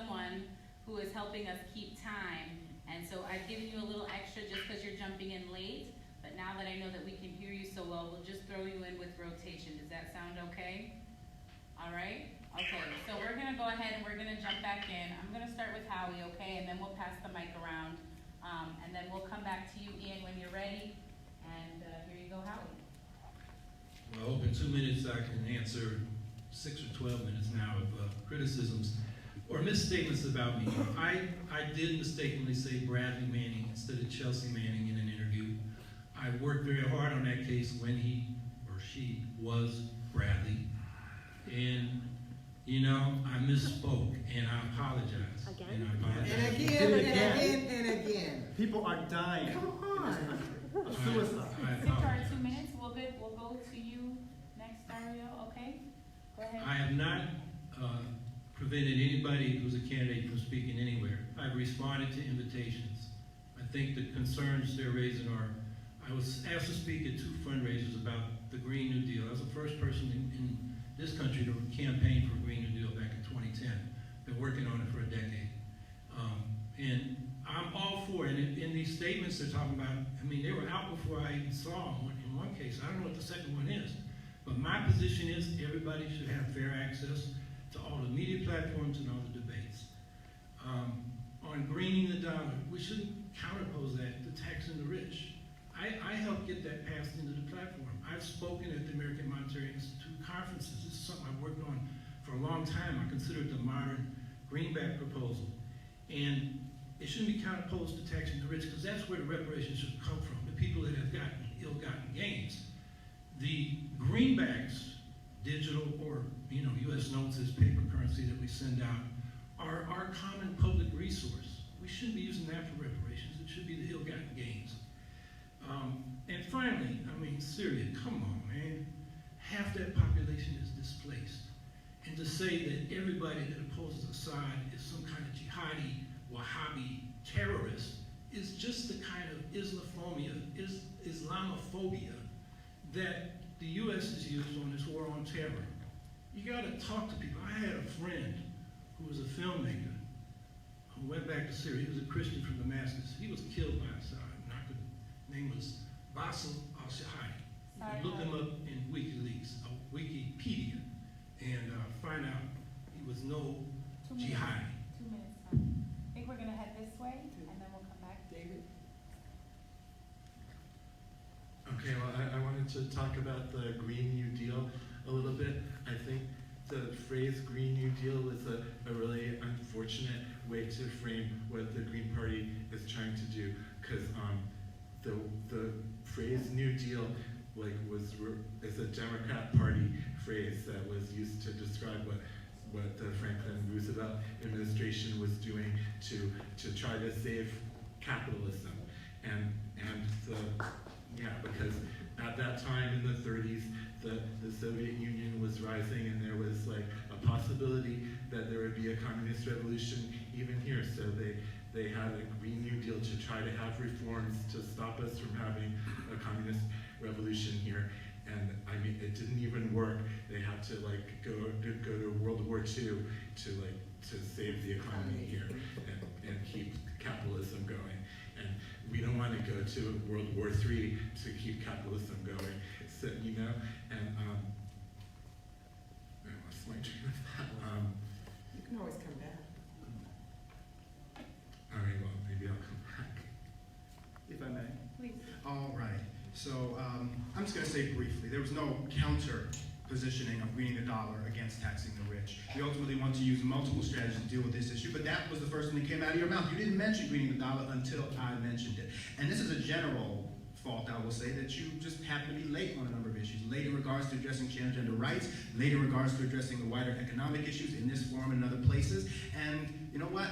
someone who is helping us keep time. And so I've given you a little extra just because you're jumping in late. But now that I know that we can hear you so well, we'll just throw you in with rotation. Does that sound okay? All right? Okay, so we're gonna go ahead and we're gonna jump back in. I'm gonna start with Howie, okay? And then we'll pass the mic around. And then we'll come back to you, Ian, when you're ready. And here you go, Howie. Well, I hope in 2 minutes I can answer 6 or 12 minutes now of criticisms or misstatements about me. I did mistakenly say Bradley Manning instead of Chelsea Manning in an interview. I worked very hard on that case when he or she was Bradley. And, you know, I misspoke and I apologize. Again? And I apologize. And again, Did it and again. again, and again. People are dying. Come on. Of suicide. I Stick to our apologize. 2 minutes. We'll go to you next, Dario, okay? Go ahead. I have not prevented anybody who's a candidate from speaking anywhere. I've responded to invitations. I think the concerns they're raising are, I was asked to speak at 2 fundraisers about the Green New Deal. I was the first person in this country to campaign for Green New Deal back in 2010. Been working on it for a decade. And I'm all for it. And in these statements they're talking about, I mean, they were out before I even saw them in one case. I don't know what the second one is. But my position is everybody should have fair access to all the media platforms and all the debates. On greening the dollar, we shouldn't counterpose that to taxing the rich. I helped get that passed into the platform. I've spoken at the American Monetary Institute conferences. This is something I've worked on for a long time. I consider it the modern greenback proposal. And it shouldn't be counterposed to taxing the rich because that's where the reparations should come from, the people that have gotten ill-gotten gains. The greenbacks, digital or U.S. notes as paper currency that we send out, are our common public resource. We shouldn't be using that for reparations. It should be the ill-gotten gains. And finally, I mean, Syria, come on, man. Half that population is displaced. And to say that everybody that opposes Assad is some kind of jihadi, Wahhabi terrorist is just the kind of Islamophobia that the U.S. has used on this war on terror. You got to talk to people. I had a friend who was a filmmaker who went back to Syria. He was a Christian from Damascus. He was killed by Assad. His name was Bassel al-Shahadi. Look him up in Wikipedia, and find out he was no 2 minutes. jihadi. 2 minutes. I think we're gonna head this way, and then we'll come back. David? Okay, well, I wanted to talk about the Green New Deal a little bit. I think the phrase Green New Deal was a really unfortunate way to frame what the Green Party is trying to do, because the phrase New Deal is a Democrat Party phrase that was used to describe what the Franklin Roosevelt administration was doing to try to save capitalism, because at that time in the 30s, the Soviet Union was rising, and there was like a possibility that there would be a communist revolution even here. So they had a Green New Deal to try to have reforms to stop us from having a communist revolution here. And I mean, it didn't even work. They had to like go to World War II to save the economy here and keep capitalism going. And we don't want to go to World War III to keep capitalism going. So, and I lost my train of thought. You can always come back. All right, well, maybe I'll come back. If I may. Please. All right. So I'm just going to say briefly, there was no counter positioning of greening the dollar against taxing the rich. We ultimately want to use multiple strategies to deal with this issue, but that was the first thing that came out of your mouth. You didn't mention greening the dollar until I mentioned it. And this is a general fault, I will say, that you just happen to be late on a number of issues. Late in regards to addressing transgender rights, late in regards to addressing the wider economic issues in this forum and in other places. And you know what?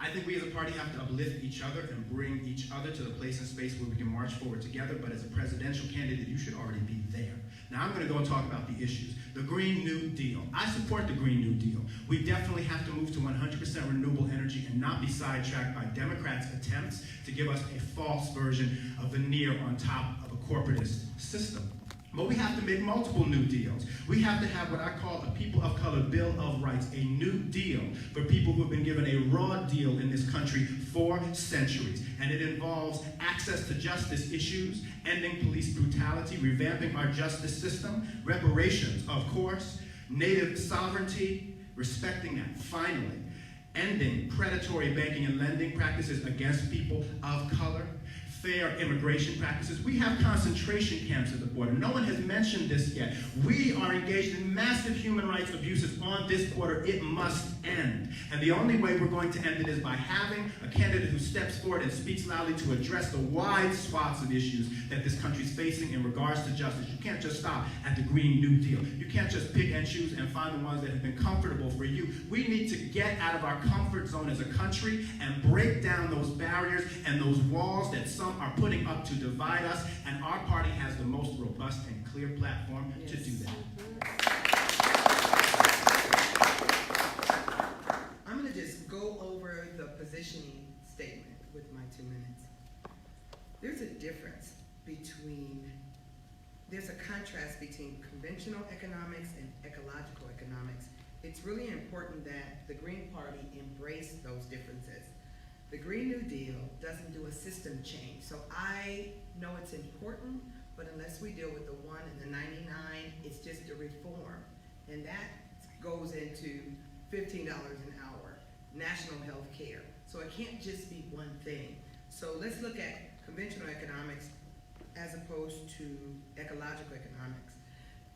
I think we as a party have to uplift each other and bring each other to the place and space where we can march forward together, but as a presidential candidate, you should already be there. Now I'm going to go and talk about the issues. The Green New Deal. I support the Green New Deal. We definitely have to move to 100% renewable energy and not be sidetracked by Democrats' attempts to give us a false version of veneer on top of a corporatist system. But we have to make multiple new deals. We have to have what I call a People of Color Bill of Rights, a new deal for people who have been given a raw deal in this country for centuries. And it involves access to justice issues, ending police brutality, revamping our justice system, reparations, of course, native sovereignty, respecting that, finally, ending predatory banking and lending practices against people of color, fair immigration practices. We have concentration camps at the border. No one has mentioned this yet. We are engaged in massive human rights abuses on this border. It must end. And the only way we're going to end it is by having a candidate who steps forward and speaks loudly to address the wide swaths of issues that this country's facing in regards to justice. You can't just stop at the Green New Deal. You can't just pick and choose and find the ones that have been comfortable for you. We need to get out of our comfort zone as a country and break down those barriers and those walls that some are putting up to divide us, and our party has the most robust and clear platform to do that. I'm going to just go over the positioning statement with my 2 minutes. There's a difference there's a contrast between conventional economics and ecological economics. It's really important that the Green Party embrace those differences. The Green New Deal doesn't do a system change. So I know it's important, but unless we deal with the 1 and the 99, it's just a reform. And that goes into $15 an hour, national health care. So it can't just be one thing. So let's look at conventional economics as opposed to ecological economics.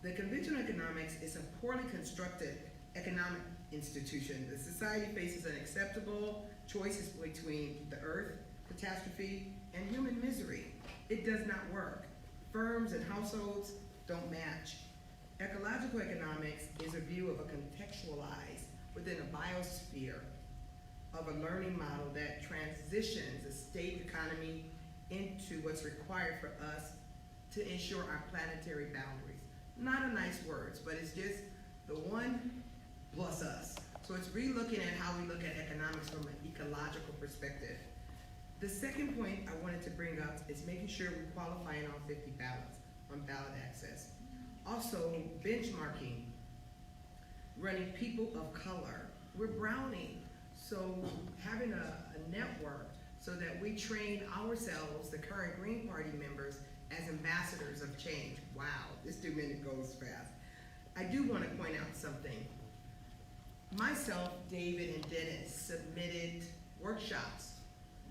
The conventional economics is a poorly constructed economic institution. The society faces unacceptable choices between the earth, catastrophe, and human misery. It does not work. Firms and households don't match. Ecological economics is a view of a contextualized within a biosphere of a learning model that transitions the state economy into what's required for us to ensure our planetary boundaries. Not a nice words, but it's just the one plus us. So it's re-looking at how we look at economics from an ecological perspective. The second point I wanted to bring up is making sure we qualify in all 50 ballots on ballot access. Also, benchmarking, running people of color. We're browning, so having a network so that we train ourselves, the current Green Party members, as ambassadors of change. Wow, this 2 minute goes fast. I do want to point out something. Myself, David, and Dennis submitted workshops.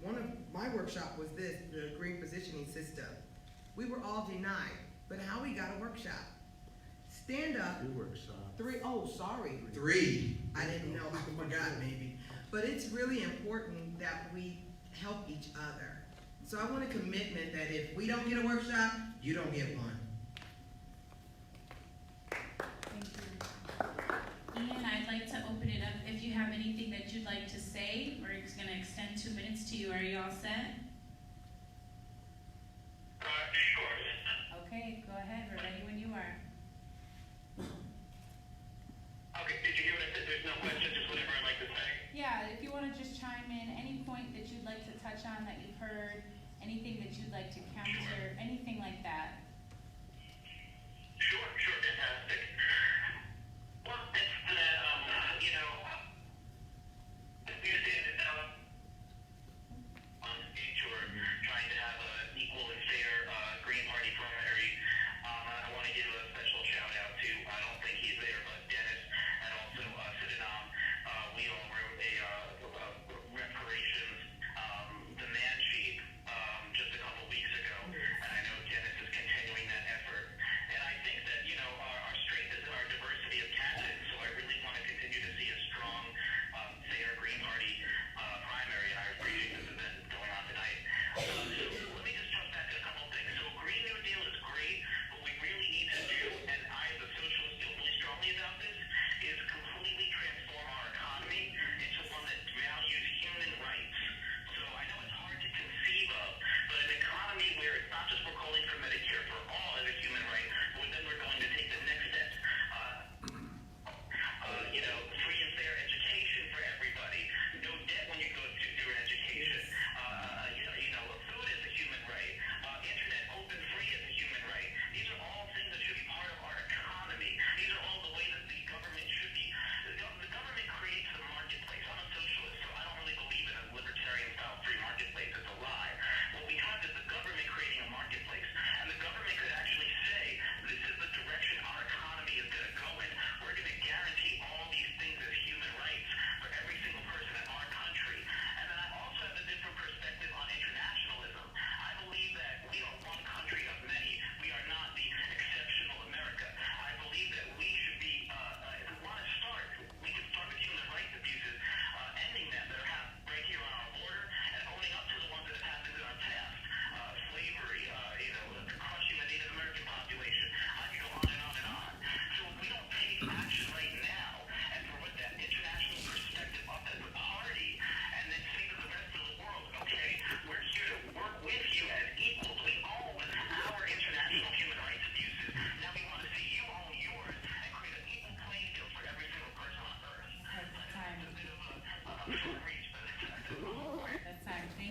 One of my workshop was this, the green positioning system. We were all denied, but how we got a workshop? Stand up. 2 workshops. 3, oh, sorry, 3. I didn't know, I forgot maybe. But it's really important that we help each other. So I want a commitment that if we don't get a workshop, you don't get one. Thank you. Ian, I'd like to open it up. If you have anything that you'd like to say, we're just going to extend 2 minutes to you. Are you all set? Sure. Okay, go ahead. We're ready when you are. Okay, did you hear what I said? There's no question, just whatever I'd like to say. Yeah, if you want to just chime in, any point that you'd like to touch on that you've heard, anything that you'd like to counter, anything like that. Sure, fantastic. Well, it's that, we understand that on stage we're trying to have an equal and fair Green Party primary. I want to give a special shout out to, I don't think he's there, but Dennis, and also Siddhanam. We all wrote a reparations demand sheet just a couple weeks ago, and I know Dennis is continuing that effort. And I think that,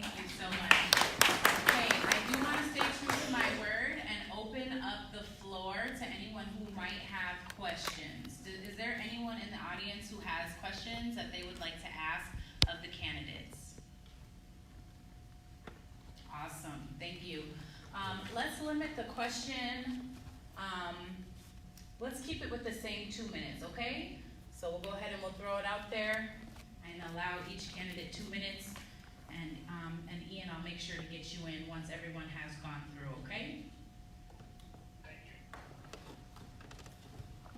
Thank you so much. Okay, I do want to stay true to my word and open up the floor to anyone who might have questions. Is there anyone in the audience who has questions that they would like to ask of the candidates? Awesome, thank you. Let's limit the question, let's keep it with the same 2 minutes, okay? So we'll go ahead and we'll throw it out there and allow each candidate 2 minutes. And Ian, I'll make sure to get you in once everyone has gone through, okay?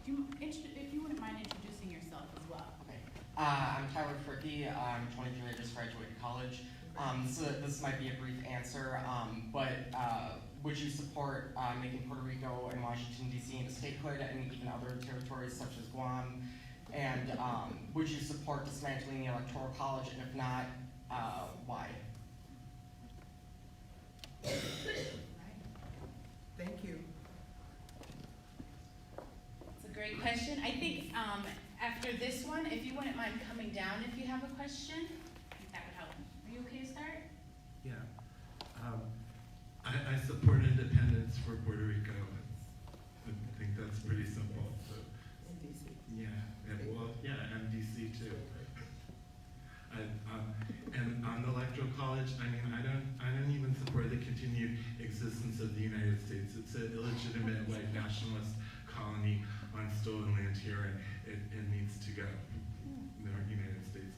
If you wouldn't mind introducing yourself as well. Okay. I'm Tyler Fricky. I'm 23. I just graduated college. So this might be a brief answer, but would you support making Puerto Rico and Washington, D.C. into statehood and even other territories such as Guam? And would you support dismantling the Electoral College? And if not, why? Thank you. It's a great question. I think after this one, if you wouldn't mind coming down if you have a question, I think that would help. Are you okay to start? Yeah. I support independence for Puerto Rico. I think that's pretty simple. So, In DC. yeah, and DC too. And on the Electoral College, I mean, I don't even support the continued existence of the United States. It's an illegitimate white nationalist colony on stolen land here, and it needs to go. The United States.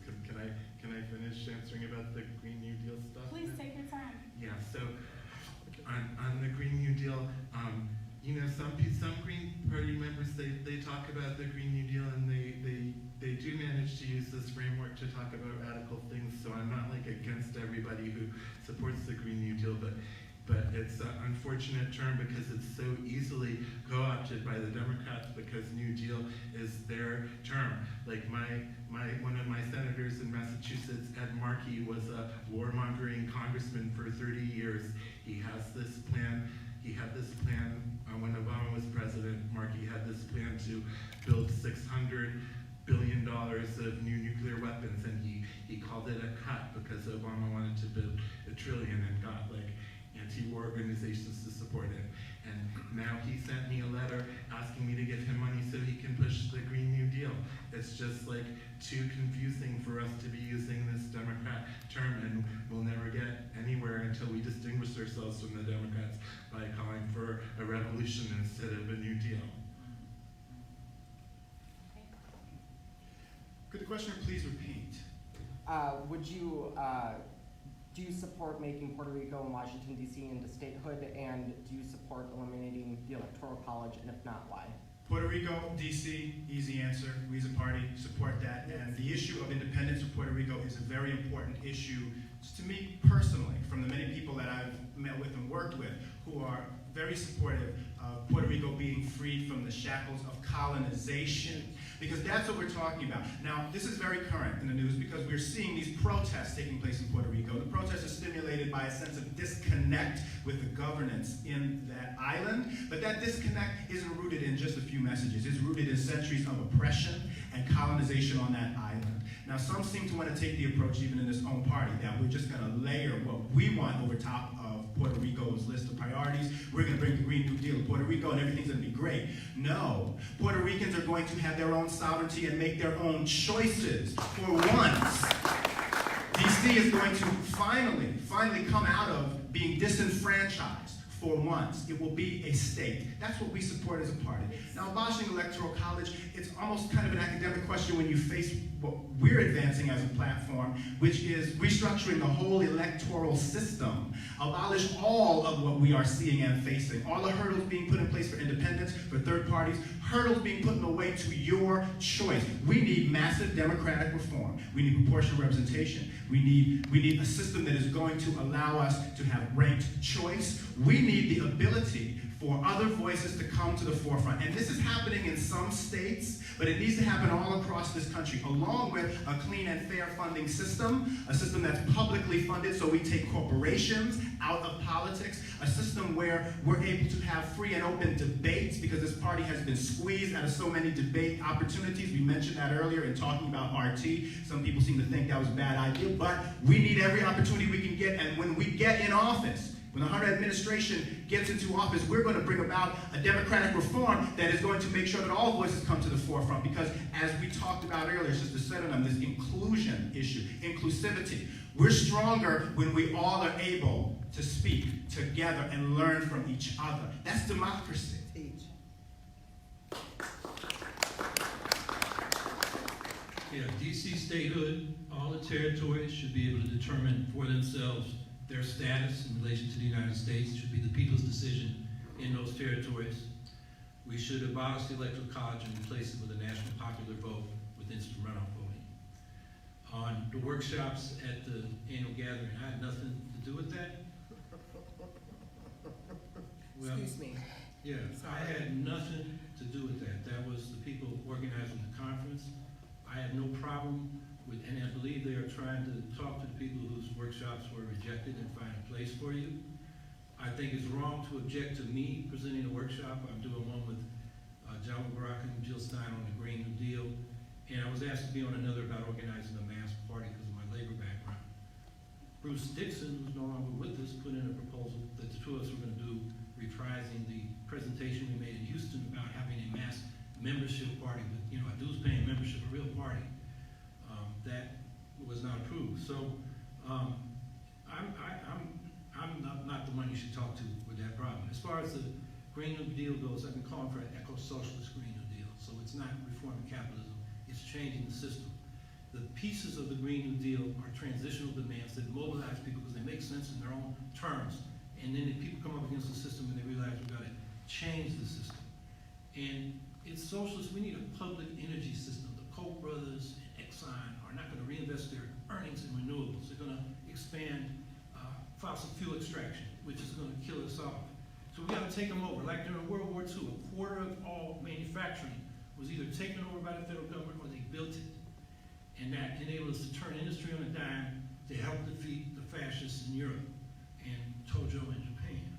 Can I finish answering about the Green New Deal stuff? Please take your time. Yeah. So on the Green New Deal, you know, some Green Party members they talk about the Green New Deal, and they do manage to use this framework to talk about radical things. So I'm not like against everybody who supports the Green New Deal, but it's an unfortunate term because it's so easily co-opted by the Democrats because New Deal is their term. Like one of my senators in Massachusetts, Ed Markey, was a warmongering congressman for 30 years. He has this plan. He had this plan when Obama was president. Markey had this plan to build $600 billion of new nuclear weapons, and he called it a cut because Obama wanted to build $1 trillion and got like anti-war organizations to support it. And now he sent me a letter asking me to give him money so he can push the Green New Deal. It's just like too confusing for us to be using this Democrat term, and we'll never get anywhere until we distinguish ourselves from the Democrats by calling for a revolution instead of a New Deal. Could the questioner please repeat? Do you support making Puerto Rico and Washington, D.C. into statehood, and do you support eliminating the Electoral College, and if not, why? Puerto Rico, DC, easy answer. We as a party support that. And the issue of independence for Puerto Rico is a very important issue to me personally, from the many people that I've met with and worked with who are very supportive of Puerto Rico being freed from the shackles of colonization, because that's what we're talking about. Now, this is very current in the news because we're seeing these protests taking place in Puerto Rico. The protests are stimulated by a sense of disconnect with the governance in that island, but that disconnect isn't rooted in just a few messages. It's rooted in centuries of oppression and colonization on that island. Now, some seem to want to take the approach, even in this own party, that we're just going to layer what we want over top of Puerto Rico's list of priorities. We're going to bring the Green New Deal to Puerto Rico and everything's going to be great. No. Puerto Ricans are going to have their own sovereignty and make their own choices. For once, DC is going to finally come out of being disenfranchised. For once, it will be a state. That's what we support as a party. Now, abolishing Electoral College, it's almost kind of an academic question when you face what we're advancing as a platform, which is restructuring the whole electoral system. Abolish all of what we are seeing and facing. All the hurdles being put in place for independence, for third parties, hurdles being put in the way to your choice. We need massive democratic reform. We need proportional representation. We need a system that is going to allow us to have ranked choice. We need the ability for other voices to come to the forefront. And this is happening in some states, but it needs to happen all across this country, along with a clean and fair funding system, a system that's publicly funded so we take corporations out of politics, a system where we're able to have free and open debates because this party has been squeezed out of so many debate opportunities. We mentioned that earlier in talking about RT. Some people seem to think that was a bad idea, but we need every opportunity we can get, and when we get in office, when the Hunter administration gets into office, we're going to bring about a democratic reform that is going to make sure that all voices come to the forefront. Because as we talked about earlier, Sister Sydenham, this inclusion issue, inclusivity, we're stronger when we all are able to speak together and learn from each other. That's democracy. Teach. Yeah, DC statehood, all the territories should be able to determine for themselves their status in relation to the United States. It should be the people's decision in those territories. We should abolish the Electoral College and replace it with a national popular vote with instant runoff voting. On the workshops at the annual gathering, I had nothing to do with that. Well, Excuse me. yeah, I had nothing to do with that. That was the people organizing the conference. I have no problem with, and I believe they are trying to talk to the people whose workshops were rejected and find a place for you. I think it's wrong to object to me presenting a workshop. I'm doing one with John Baraka and Jill Stein on the Green New Deal. And I was asked to be on another about organizing a mass party because of my labor background. Bruce Dixon, who's no longer with us, put in a proposal that the two of us were going to do, reprising the presentation we made in Houston about having a mass membership party with, you know, a dues-paying membership, a real party. That was not approved. So I'm not the one you should talk to with that problem. As far as the Green New Deal goes, I've been calling for an eco-socialist Green New Deal. So it's not reforming capitalism, it's changing the system. The pieces of the Green New Deal are transitional demands that mobilize people because they make sense in their own terms. And then if people come up against the system and they realize we've got to change the system. And it's socialist, we need a public energy system. The Koch brothers and Exxon are not going to reinvest their earnings in renewables. They're going to expand fossil fuel extraction, which is going to kill us off. So we got to take them over. Like during World War II, a quarter of all manufacturing was either taken over by the federal government or they built it. And that enabled us to turn industry on a dime to help defeat the fascists in Europe and Tojo in Japan.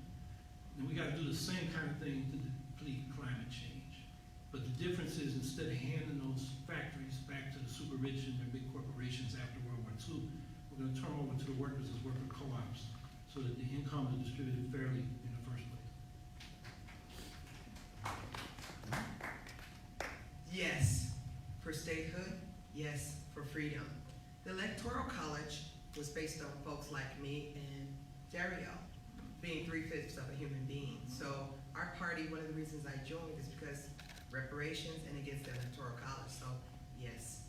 And we got to do the same kind of thing to deplete climate change. But the difference is instead of handing those factories back to the super rich and their big corporations after World War II, we're going to turn them over to the workers as worker co-ops so that the income is distributed fairly in the first place. Yes, for statehood. Yes, for freedom. The Electoral College was based on folks like me and Dario being 3/5 of a human being. So our party, one of the reasons I joined is because reparations and against the Electoral College. So yes.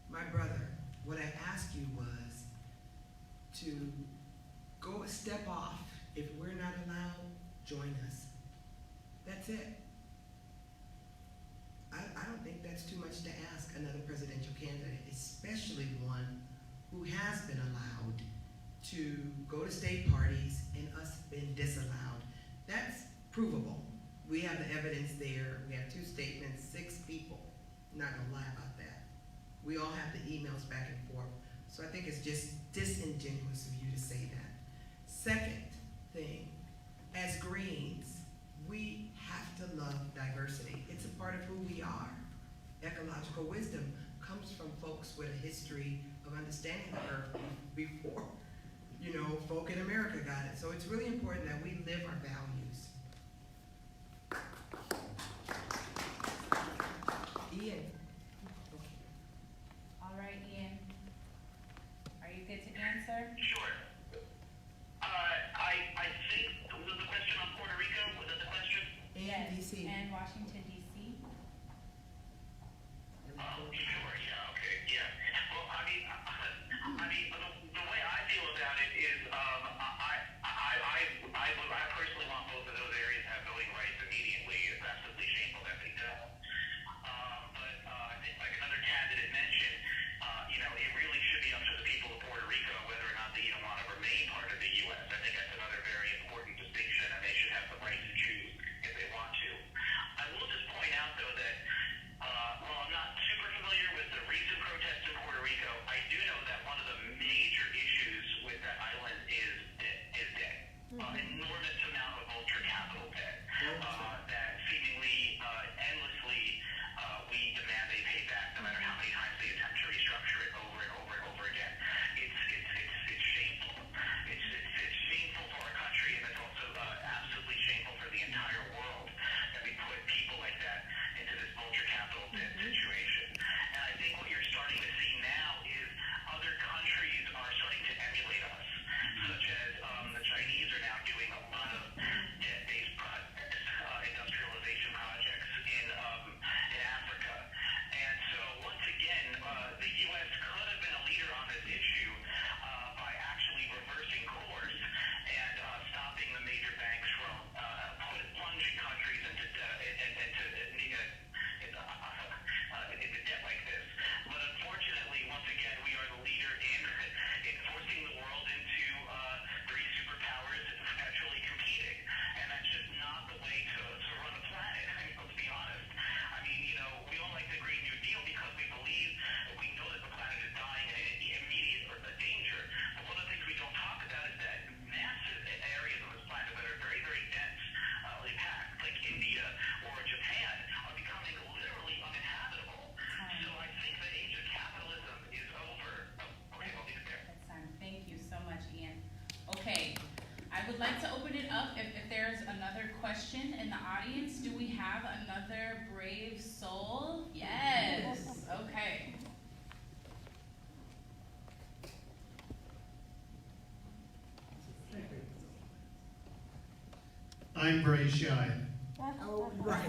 My brother, what I asked you was to go a step off. If we're not allowed, join us. That's it. I don't think that's too much to ask another presidential candidate, especially one who has been allowed to go to state parties and us been disallowed. That's provable. We have the evidence there. We have 2 statements, 6 people. I'm not gonna lie about that. We all have the emails back and forth. So I think it's just disingenuous of you to say that. Second thing, as Greens, we have to love diversity. It's a part of who we are. Ecological wisdom comes from folks with a history of understanding the earth before, you know, folk in America got it. So it's really important that we live our values. Ian. All right, Ian. Are you good to answer? Sure. I think, was the question on Puerto Rico? Was that the question? And DC. And Washington, D.C. Sure, yeah, okay, yeah. Well, I mean, the way I feel about it is, I personally want both of those areas to have voting rights immediately. It's absolutely shameful that they don't. But like another candidate mentioned, you know, it really should be up to the people of Puerto Rico whether or not they want like to open it up if there's another question in the audience. Do we have another brave soul? Yes. Okay. I'm very shy. Oh, right.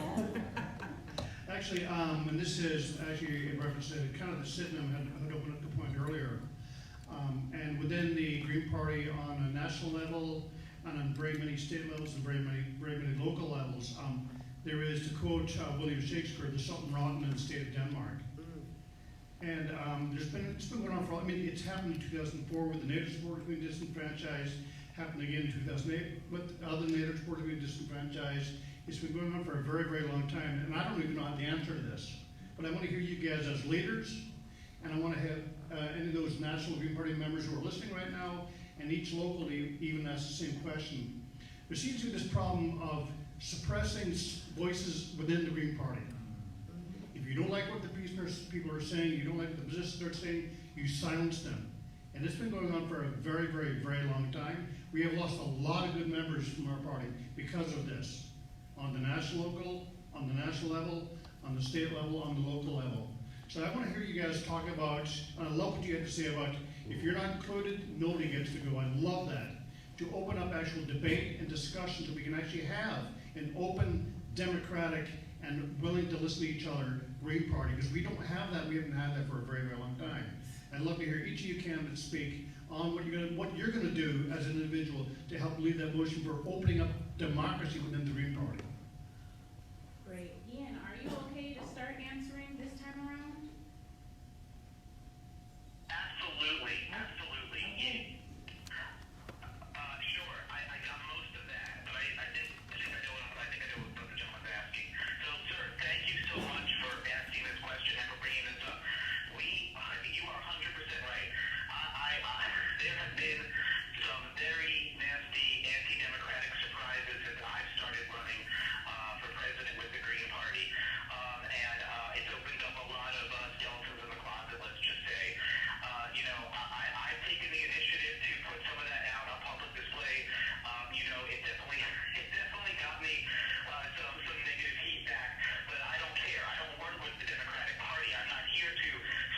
Actually, and this is actually in reference to kind of the Sydenham had opened up the point earlier. And within the Green Party on a national level and on very many state levels and very many local levels, there is, to quote William Shakespeare, there's something rotten in the state of Denmark. And it's been going on for, it's happened in 2004 with the native sport being disenfranchised, happened again in 2008 with other native sports being disenfranchised. It's been going on for a very, very long time, and I don't even know the answer to this. But I want to hear you guys as leaders, and I want to have any of those National Green Party members who are listening right now, and each locally even ask the same question. There seems to be this problem of suppressing voices within the Green Party. If you don't like what the people are saying, you don't like the positions they're saying, you silence them. And it's been going on for a very, very, very long time. We have lost a lot of good members from our party because of this. On the national level, on the state level, on the local level. So I want to hear you guys talk about, and I love what you had to say about if you're not included, nobody gets to go. I love that. To open up actual debate and discussion so we can actually have an open, democratic, and willing to listen to each other Green Party, because we don't have that, we haven't had that for a very, very long time. I'd love to hear each of you candidates speak on what you're gonna do as an individual to help lead that motion for opening up democracy within the Green Party. Great. Ian, are you okay to start answering this time around? Absolutely. Yeah. Sure. I got most of that, but I think I know what the gentleman's asking. So, sir, thank you so much for asking this question and for bringing this up. You are 100% right. There have been some very nasty anti-democratic surprises since I've started running for president with the Green Party, and it's opened up a lot of skeletons in the closet, let's just say. I've taken the initiative to put some of that out on public display. It definitely got me some negative feedback, but I don't care. I don't work with the Democratic Party. I'm not here to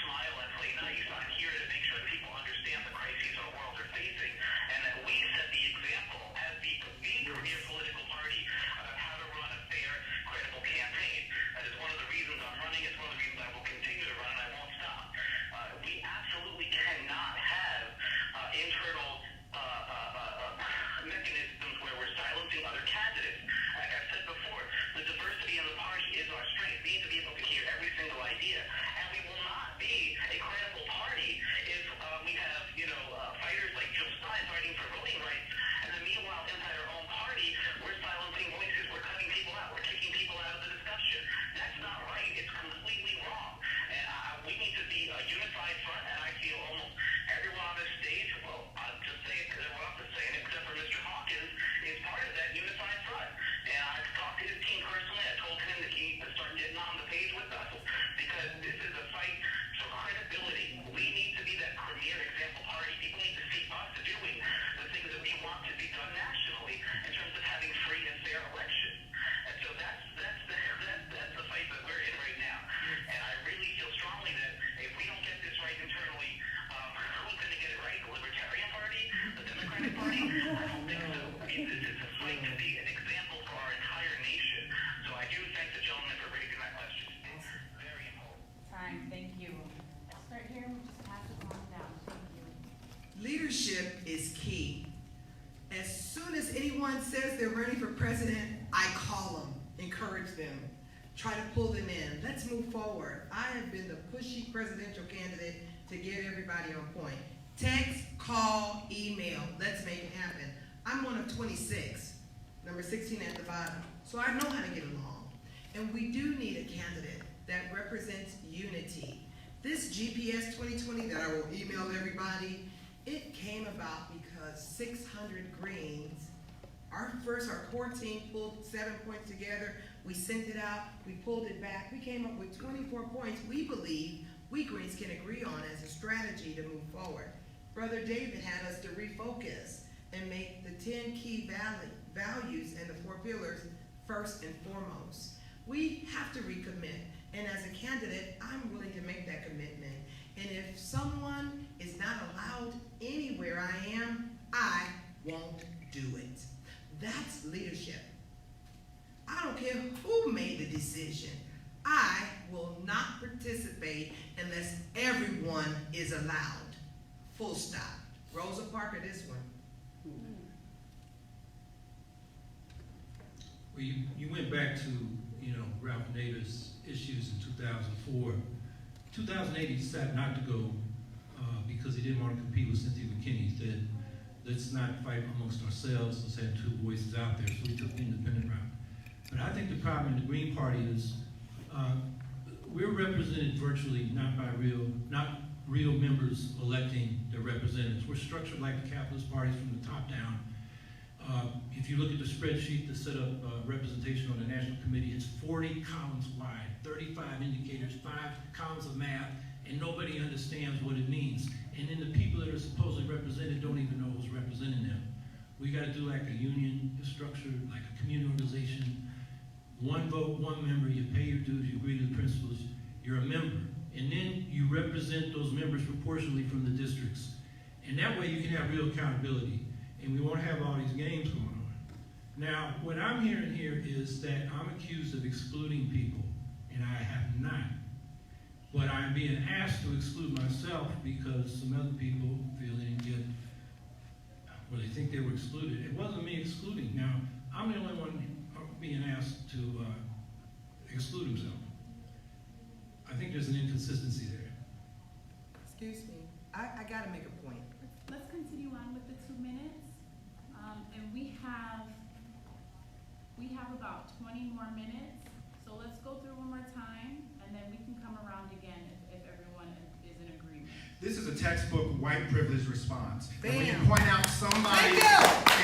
smile and play nice. I'm here to make sure that people understand the crises our world are facing, and that we set the example as the premier political party about how to run a fair, credible campaign. That is one of the reasons I'm running. It's one of the reasons I will continue to run, and I won't stop. We absolutely cannot have internal mechanisms where we're silencing other candidates. Like I've said before, the diversity in the party is our strength. We need to be able to hear every single idea, and we will not be a credible party if we have, fighters like Jill Stein fighting for voting rights, and then meanwhile inside our own party, we're silencing voices, we're cutting people out, we're kicking people out of the discussion. That's not right. It's completely wrong. And we need to be a unified front, and I feel almost everyone on this stage, well, I'll just say it because everyone else is saying it, except for Mr. Hawkins, is part of that unified front. And I've talked to his team personally. I told him that he needs to start getting on the page with us, because this is a fight for credibility. We need to be that premier example party. People need to see us doing the things that we want to be done nationally in terms of having free and fair elections. And so that's the fight that we're in right now. And I really feel strongly that if we don't get this right internally, who's going to get it right? The Libertarian Party? The Democratic Party? I don't think so. This is a fight to be an example for our entire nation. So I do thank the gentleman for raising that question. It's very important. Time, thank you. Let's start here, we'll just pass it on down. Thank you. Leadership is key. As soon as anyone says they're running for president, I call them, encourage them, try to pull them in. Let's move forward. I have been the pushy presidential candidate to get everybody on point. Text, call, email. Let's make it happen. I'm one of 26, number 16 at the bottom, so I know how to get along. And we do need a candidate that represents unity. This GPS 2020 that I will email everybody, it came about because 600 Greens, our core team pulled 7 points together. We sent it out, we pulled it back. We came up with 24 points we believe we Greens can agree on as a strategy to move forward. Brother David had us to refocus and make the 10 key values and the 4 pillars first and foremost. We have to recommit, and as a candidate, I'm willing to make that commitment. And if someone is not allowed anywhere I am, I won't do it. That's leadership. I don't care who made the decision. I will not participate unless everyone is allowed. Full stop. Rosa Parker, this one. Well, you went back to, Ralph Nader's issues in 2004. 2008, he decided not to go because he didn't want to compete with Cynthia McKinney. He said, let's not fight amongst ourselves. Let's have 2 voices out there. So he took the independent route. But I think the problem in the Green Party is we're represented virtually not real members electing their representatives. We're structured like the capitalist parties from the top down. If you look at the spreadsheet that set up representation on the National Committee, it's 40 columns wide, 35 indicators, 5 columns of math, and nobody understands what it means. And then the people that are supposedly represented don't even know who's representing them. We got to do like a union structure, like a community organization. 1 vote, 1 member, you pay your dues, you agree to the principles, you're a member. And then you represent those members proportionally from the districts. And that way you can have real accountability. And we won't have all these games going on. Now, what I'm hearing here is that I'm accused of excluding people, and I have not. But I'm being asked to exclude myself because some other people feel they didn't get, well, they think they were excluded. It wasn't me excluding. Now, I'm the only one being asked to exclude himself. I think there's an inconsistency there. Excuse me, I gotta make a point. Let's continue on with the 2 minutes. And we have about 20 more minutes. So let's go through one more time, and then we can come around again if everyone is in agreement. This is a textbook white privilege response. And when you Bam. point out somebody's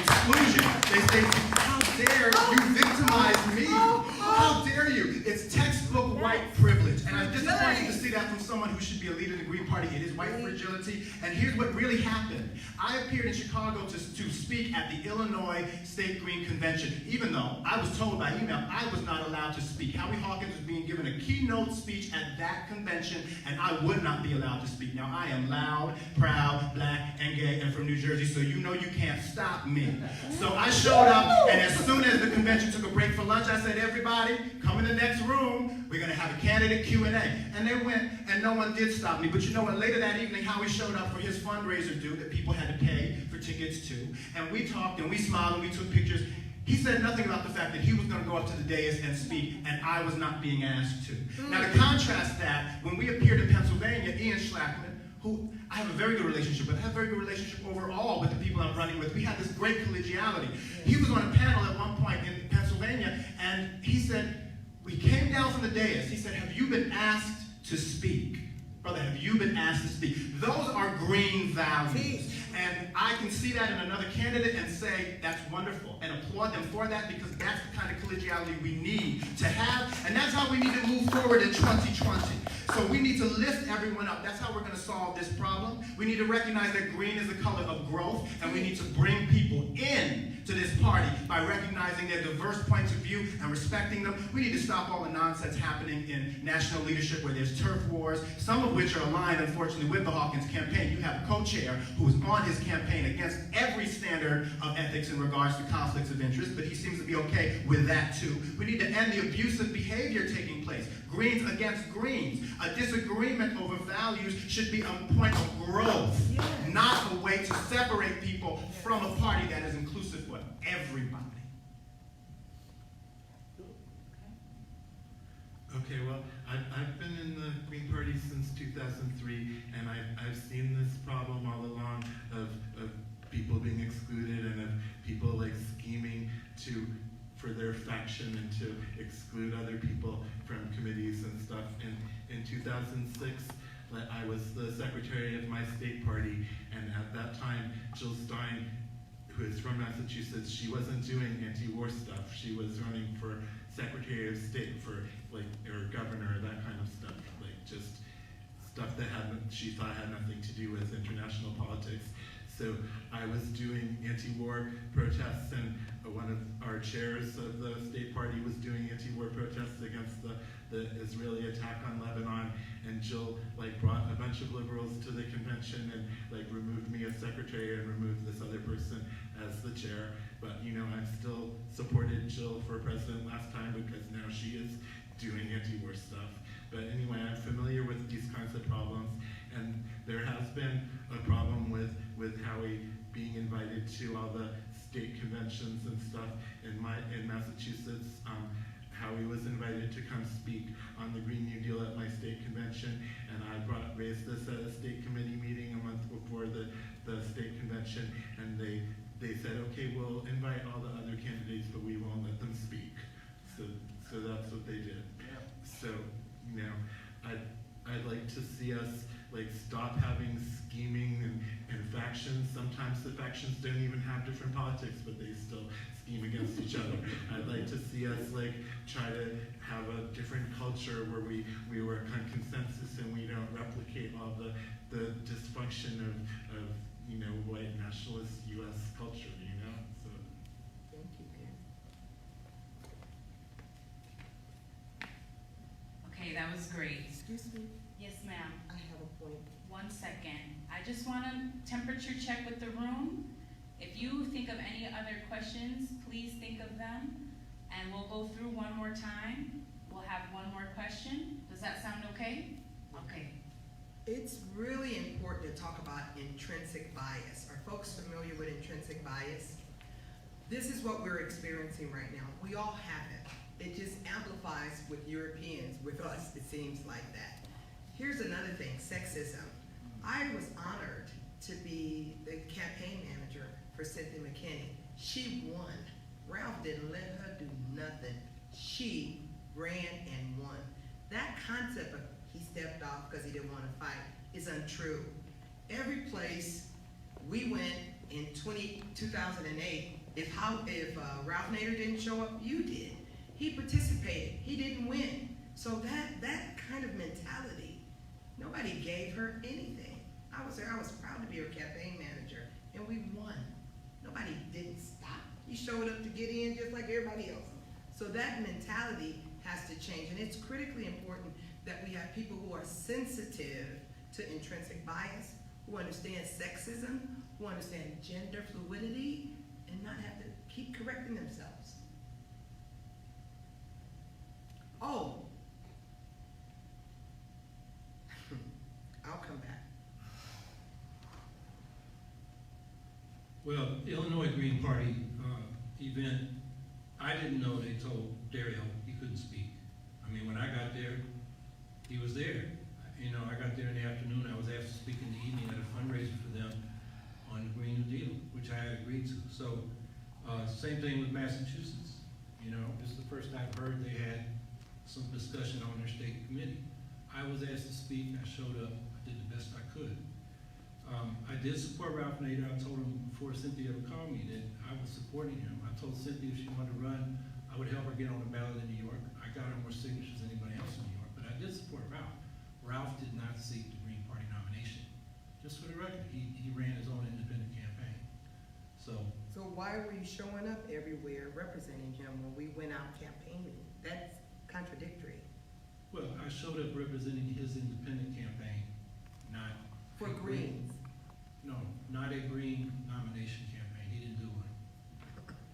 exclusion, they say, how dare you victimize me? How dare you? It's textbook white privilege. And I'm disappointed to see that from someone who should be a leader in the Green Party. It is white fragility. And here's what really happened. I appeared in Chicago to speak at the Illinois State Green Convention, even though I was told by email I was not allowed to speak. Howie Hawkins was being given a keynote speech at that convention, and I would not be allowed to speak. Now, I am loud, proud, black, and gay, and from New Jersey, so you know you can't stop me. So I showed up, and as soon as the convention took a break for lunch, I said, everybody, come in the next room. We're going to have a candidate Q&A. And they went, and no one did stop me. But you know what? Later that evening, Howie showed up for his fundraiser due that people had to pay for tickets to. And we talked, and we smiled, and we took pictures. He said nothing about the fact that he was going to go up to the dais and speak, and I was not being asked to. Now, to contrast that, when we appeared in Pennsylvania, Ian Schlachman, who I have a very good relationship with, I have a very good relationship overall with the people I'm running with. We had this great collegiality. He was on a panel at one point in Pennsylvania, and he said, we came down from the dais. He said, have you been asked to speak? Brother, have you been asked to speak? Those are green values. And I can see that in another candidate and say, that's wonderful, and applaud them for that, because that's the kind of collegiality we need to have, and that's how we need to move forward in 2020. So we need to lift everyone up. That's how we're going to solve this problem. We need to recognize that green is the color of growth, and we need to bring people in to this party by recognizing their diverse points of view and respecting them. We need to stop all the nonsense happening in national leadership where there's turf wars, some of which are aligned, unfortunately, with the Hawkins campaign. You have a co-chair who is on his campaign against every standard of ethics in regards to conflicts of interest, but he seems to be okay with that too. We need to end the abusive behavior taking place. Greens against greens. A disagreement over values should be a point of growth, not a way to separate people from a party that is inclusive for everybody. Okay, well, I've been in the Green Party since 2003, and I've seen this problem all along of people being excluded and of people like scheming for their faction and to exclude other people from committees and stuff. In 2006, I was the secretary of my state party, and at that time, Jill Stein, who is from Massachusetts, she wasn't doing anti-war stuff. She was running for Secretary of State or governor, that kind of stuff, just stuff that she thought had nothing to do with international politics. So I was doing anti-war protests, and one of our chairs of the state party was doing anti-war protests against the Israeli attack on Lebanon, and Jill brought a bunch of liberals to the convention and removed me as secretary and removed this other person as the chair. But I still supported Jill for president last time because now she is doing anti-war stuff. But anyway, I'm familiar with these kinds of problems, and there has been a problem with Howie being invited to all the state conventions and stuff. In Massachusetts, Howie was invited to come speak on the Green New Deal at my state convention, and I raised this at a state committee meeting a month before the state convention, and they said, okay, we'll invite all the other candidates, but we won't let them speak. So that's what they did. So, I'd like to see us stop having scheming and factions. Sometimes the factions don't even have different politics, but they still scheme against each other. I'd like to see us try to have a different culture where we work on consensus and we don't replicate all the dysfunction of white nationalist U.S. culture, So. Thank you, Pam. Okay, that was great. Excuse me, Yes, ma'am. I have a point. 1 second. I just want to temperature check with the room. If you think of any other questions, please think of them, and we'll go through one more time. We'll have one more question. Does that sound okay? Okay. It's really important to talk about intrinsic bias. Are folks familiar with intrinsic bias? This is what we're experiencing right now. We all have it. It just amplifies with Europeans. With us, it seems like that. Here's another thing, sexism. I was honored to be the campaign manager for Cynthia McKinney. She won. Ralph didn't let her do nothing. She ran and won. That concept of he stepped off because he didn't want to fight is untrue. Every place we went in 2008, if Ralph Nader didn't show up, you did. He participated. He didn't win. So that kind of mentality, nobody gave her anything. I was there. I was proud to be her campaign manager, and we won. Nobody didn't stop. You showed up to get in just like everybody else. So that mentality has to change, and it's critically important that we have people who are sensitive to intrinsic bias, who understand sexism, who understand gender fluidity, and not have to keep correcting themselves. Oh, I'll come back. Well, Illinois Green Party event, I didn't know they told Dario he couldn't speak. I mean, when I got there, he was there. I got there in the afternoon. I was asked to speak in the evening at a fundraiser for them on the Green New Deal, which I had agreed to. So, same thing with Massachusetts. This is the first I've heard they had some discussion on their state committee. I was asked to speak. I showed up. I did the best I could. I did support Ralph Nader. I told him before Cynthia ever called me that I was supporting him. I told Cynthia if she wanted to run, I would help her get on the ballot in New York. I got her more signatures than anybody else in New York, but I did support Ralph. Ralph did not seek the Green Party nomination. Just for the record, he ran his own independent campaign. So why were you showing up everywhere representing him when we went out campaigning? That's contradictory. Well, I showed up representing his independent campaign, not For a Greens. No, not a Green nomination campaign. He didn't do one.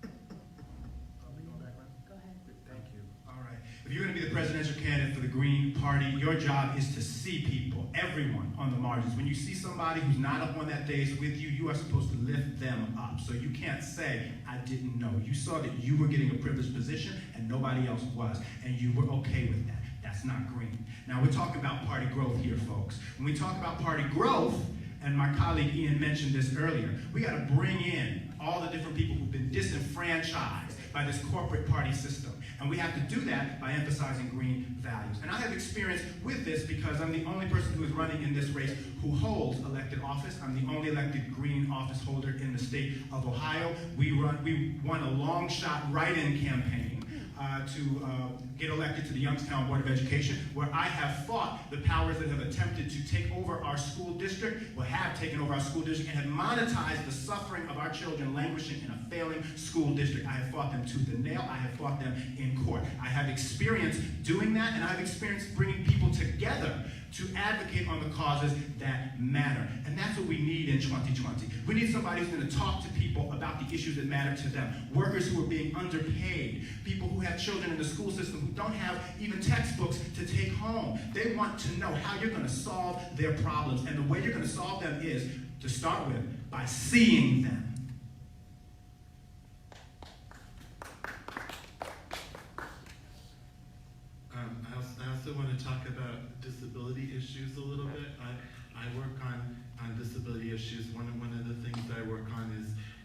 Are we going back, Ron? Go ahead. Thank you. All right. If you're going to be the presidential candidate for the Green Party, your job is to see people, everyone on the margins. When you see somebody who's not up on that dais with you, you are supposed to lift them up. So you can't say, I didn't know. You saw that you were getting a privileged position and nobody else was, and you were okay with that. That's not green. Now, we're talking about party growth here, folks. When we talk about party growth, and my colleague Ian mentioned this earlier, we got to bring in all the different people who've been disenfranchised by this corporate party system. And we have to do that by emphasizing green values. And I have experience with this because I'm the only person who is running in this race who holds elected office. I'm the only elected green office holder in the state of Ohio. We won a long shot write-in campaign to get elected to the Youngstown Board of Education, where I have fought the powers that have attempted to take over our school district, or have taken over our school district, and have monetized the suffering of our children languishing in a failing school district. I have fought them tooth and nail. I have fought them in court. I have experience doing that, and I have experience bringing people together to advocate on the causes that matter. And that's what we need in 2020. We need somebody who's going to talk to people about the issues that matter to them. Workers who are being underpaid, people who have children in the school system who don't have even textbooks to take home. They want to know how you're going to solve their problems. And the way you're going to solve them is, to start with, by seeing them. I also want to talk about disability issues a little bit. I work on disability issues. One of the things I work on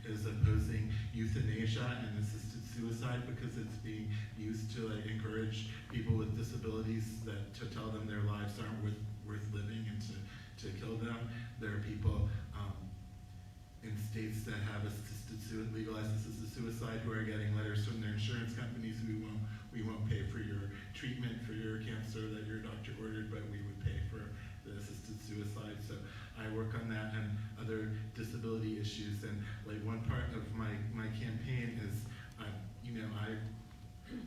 is opposing euthanasia and assisted suicide, because it's being used to encourage people with disabilities to tell them their lives aren't worth living and to kill them. There are people in states that have legalized assisted suicide who are getting letters from their insurance companies: we won't pay for your treatment for your cancer that your doctor ordered, but we would pay for the assisted suicide. So I work on that and other disability issues. And one part of my campaign is,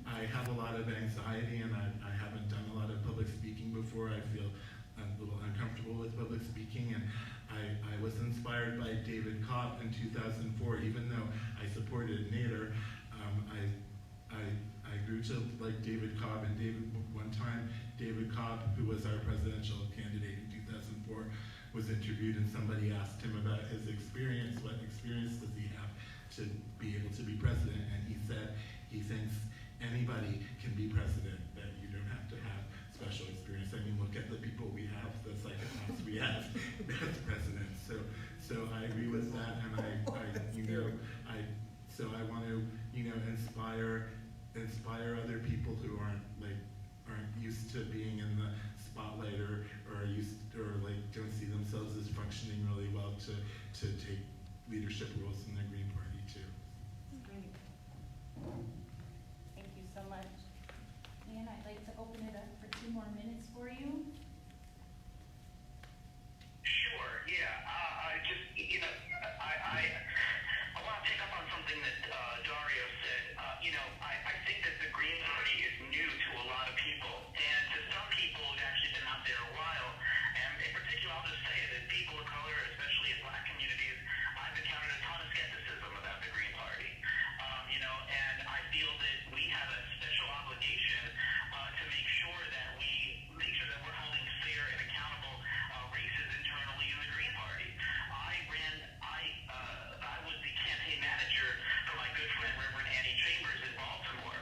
I have a lot of anxiety, and I haven't done a lot of public speaking before. I feel a little uncomfortable with public speaking, and I was inspired by David Cobb in 2004. Even though I supported Nader, I grew to like David Cobb. And one time, David Cobb, who was our presidential candidate in 2004, was interviewed, and somebody asked him about his experience. What experience does he have to be able to be president? And he said he thinks anybody can be president, that you don't have to have special experience. I mean, look at the people we have, the psychopaths we have as presidents. So I agree with that, and so I want to, inspire other people who aren't used to being in the spotlight, or don't see themselves as functioning really well, to take leadership roles in the Green Party too. Great. Thank you so much. And I'd like to open it up for 2 more minutes for you. Sure, yeah. I want to pick up on something that Dario said. I think that the Green Party is new to a lot of people, and to some people who've actually been out there a while, and in particular, I'll just say that people of color, especially in Black communities, I've encountered a ton of skepticism about the Green Party. And I feel that we have a special obligation to make sure that we're holding fair and accountable races internally in the Green Party. I was the campaign manager for my good friend Reverend Annie Chambers in Baltimore,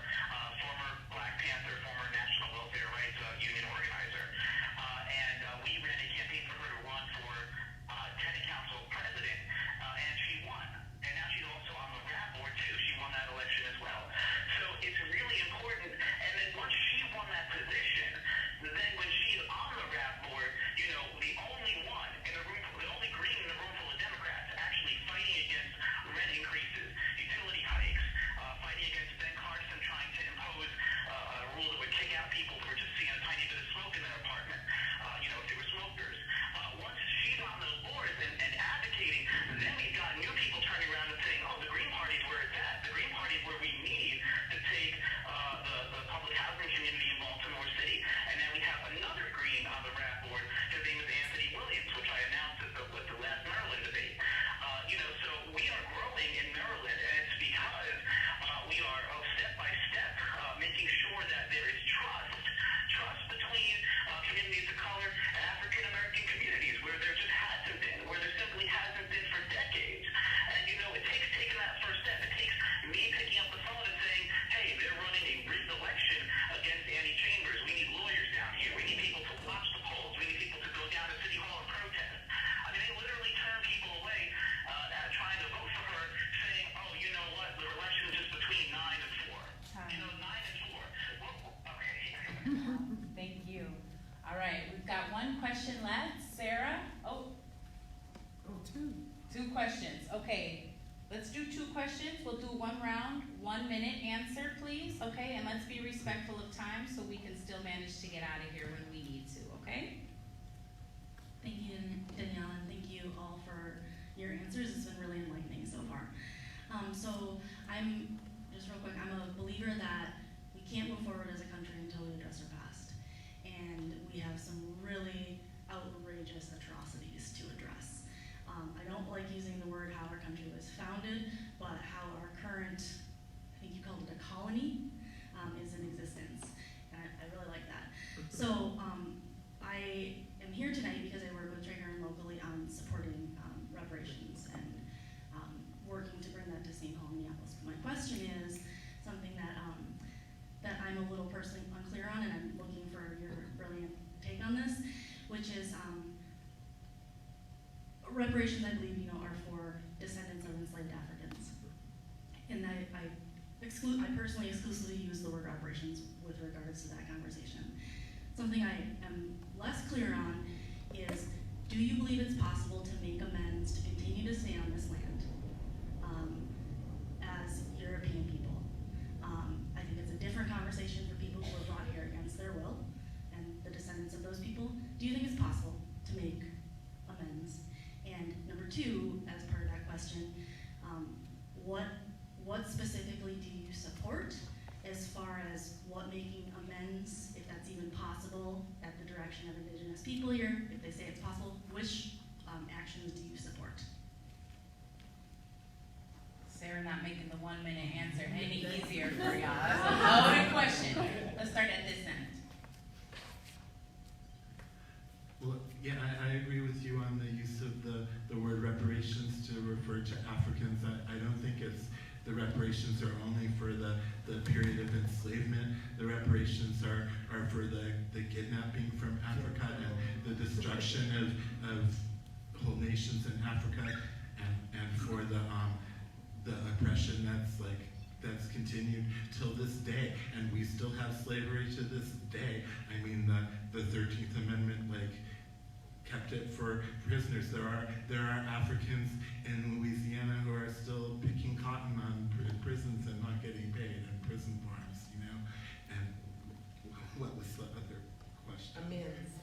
former Black Panther, former National Welfare Rights Union organizer. And we ran a campaign for her to run for Tenant Council president, and she won. And now she's also on the RAP board too. She won that election as well. So it's really important. And then once she won that position, then when she's on the RAP board, the only one in the room, the only green in the room full of Democrats actually fighting against rent increases, utility hikes, fighting against Ben Carson trying to impose a rule that would kick out people who were just seeing a tiny bit of smoke in their apartment, if they were smokers. Once she's on those boards and advocating, then we've got new people turning around and saying, oh, the Green Party is where it's at. The Green Party is where we need to take the public housing community in Baltimore City. And then we have another Green on the RAP board. His name is Anthony Williams, which I announced with the last Maryland debate. So we are growing in Maryland, and it's because we are step by step making sure that there is trust between communities of color and African American communities, where there just hasn't been, where there simply hasn't been for decades. And it takes taking that first step. It takes me picking up the phone and saying, hey, they're running a rigged election against Annie Chambers. We need lawyers down here. We need people to watch the polls. We need people to go down to City Hall and protest. I mean, they literally turn people away trying to vote for her, saying, oh, you know what, the election is just between 9 and 4. 9 and 4. Okay. Thank you. All right, we've got 1 question left. Sarah? Oh, 2. 2 questions. Okay. let's do 2 questions. We'll do 1 round, 1 minute answer, please, okay? And let's be respectful of time so we can still manage to get out of here when we need to, okay? Thank you, Danielle, and thank you all for your answers. It's been really enlightening so far. So I'm, just real quick, I'm a believer that we can't move forward as a country until we address our past. And we have some really outrageous atrocities to address. I don't like using the word how our country was founded, but how our current, I think you called it a colony, is in existence. And I really like that. So I am here tonight because I work with Traeger and locally on supporting reparations and working to bring that to St. Paul, Minneapolis. My question is something that that I'm a little personally unclear on, and I'm looking for your brilliant take on this, which is reparations, I believe, are for descendants of enslaved Africans. And I personally exclusively use the word reparations with regards to that conversation. Something I am less clear on is, do you believe it's possible to make amends to continue to stay on this land as European people? I think it's a different conversation for people who were brought here against their will and the descendants of those people. Do you think it's possible to make amends? And number 2, as part of that question, what specifically do you support as far as what making amends, if that's even possible, at the direction of Indigenous people here? If they say it's possible, which actions do you support? Sarah not making the 1 minute answer any easier for y'all. That's a loaded question. Let's start at this end. Well, yeah, I agree with you on the use of the word reparations to refer to Africans. I don't think it's, the reparations are only for the period of enslavement. The reparations are for the kidnapping from Africa and the destruction of whole nations in Africa, and for the oppression that's continued till this day. And we still have slavery to this day. I mean, the 13th Amendment, kept it for prisoners. There are Africans in Louisiana who are still picking cotton on prisons and not getting paid, and prison farms, And what was the other question? Amends.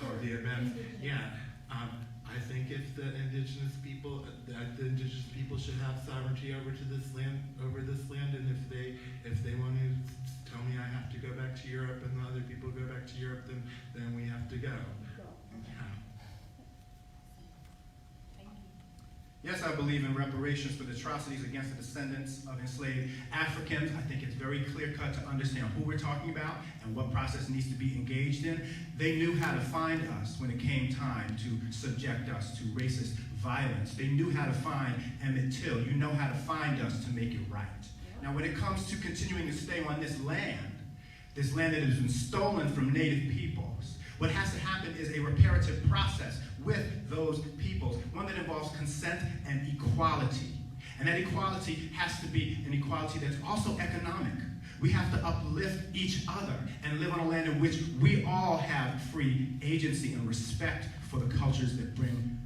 Oh, the amends. Yeah. I think if the indigenous people should have sovereignty over this land, and if they want to tell me I have to go back to Europe and other people go back to Europe, then we have to go. Yes, I believe in reparations for the atrocities against the descendants of enslaved Africans. I think it's very clear-cut to understand who we're talking about and what process needs to be engaged in. They knew how to find us when it came time to subject us to racist violence. They knew how to find Emmett Till. You know how to find us to make it right. Now, when it comes to continuing to stay on this land that has been stolen from Native peoples, what has to happen is a reparative process with those peoples, one that involves consent and equality. And that equality has to be an equality that's also economic. We have to uplift each other and live on a land in which we all have free agency and respect for the cultures that bring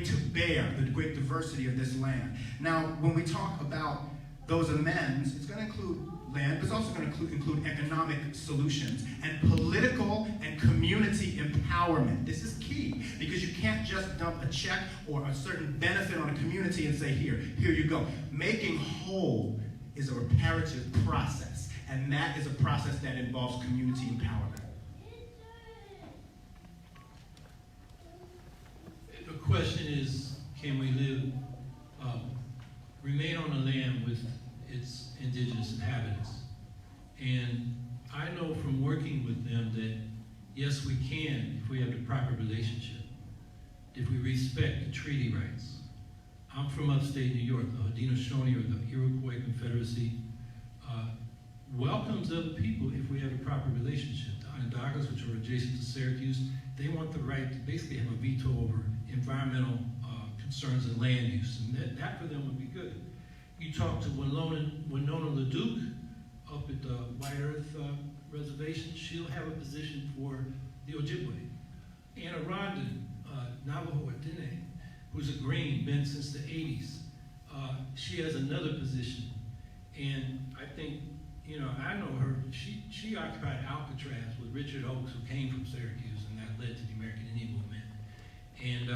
to bear the great diversity of this land. Now, when we talk about those amends, it's going to include land, but it's also going to include economic solutions and political and community empowerment. This is key, because you can't just dump a check or a certain benefit on a community and say, here you go. Making whole is a reparative process, and that is a process that involves community empowerment. The question is, can we remain on the land with its indigenous inhabitants? And I know from working with them that, yes, we can if we have the proper relationship, if we respect the treaty rights. I'm from upstate New York. The Haudenosaunee, or the Iroquois Confederacy, welcomes other people if we have a proper relationship. The Onondagas, which are adjacent to Syracuse, they want the right to basically have a veto over environmental concerns and land use, and that for them would be good. You talk to Winona LaDuke up at the White Earth Reservation, she'll have a position for the Ojibwe. Anna Rondon, Navajo or Diné, who's a Green, been since the 80s, she has another position, and I think, you know, I know her, she occupied Alcatraz with Richard Oakes, who came from Syracuse, and that led to the American Indian Movement. And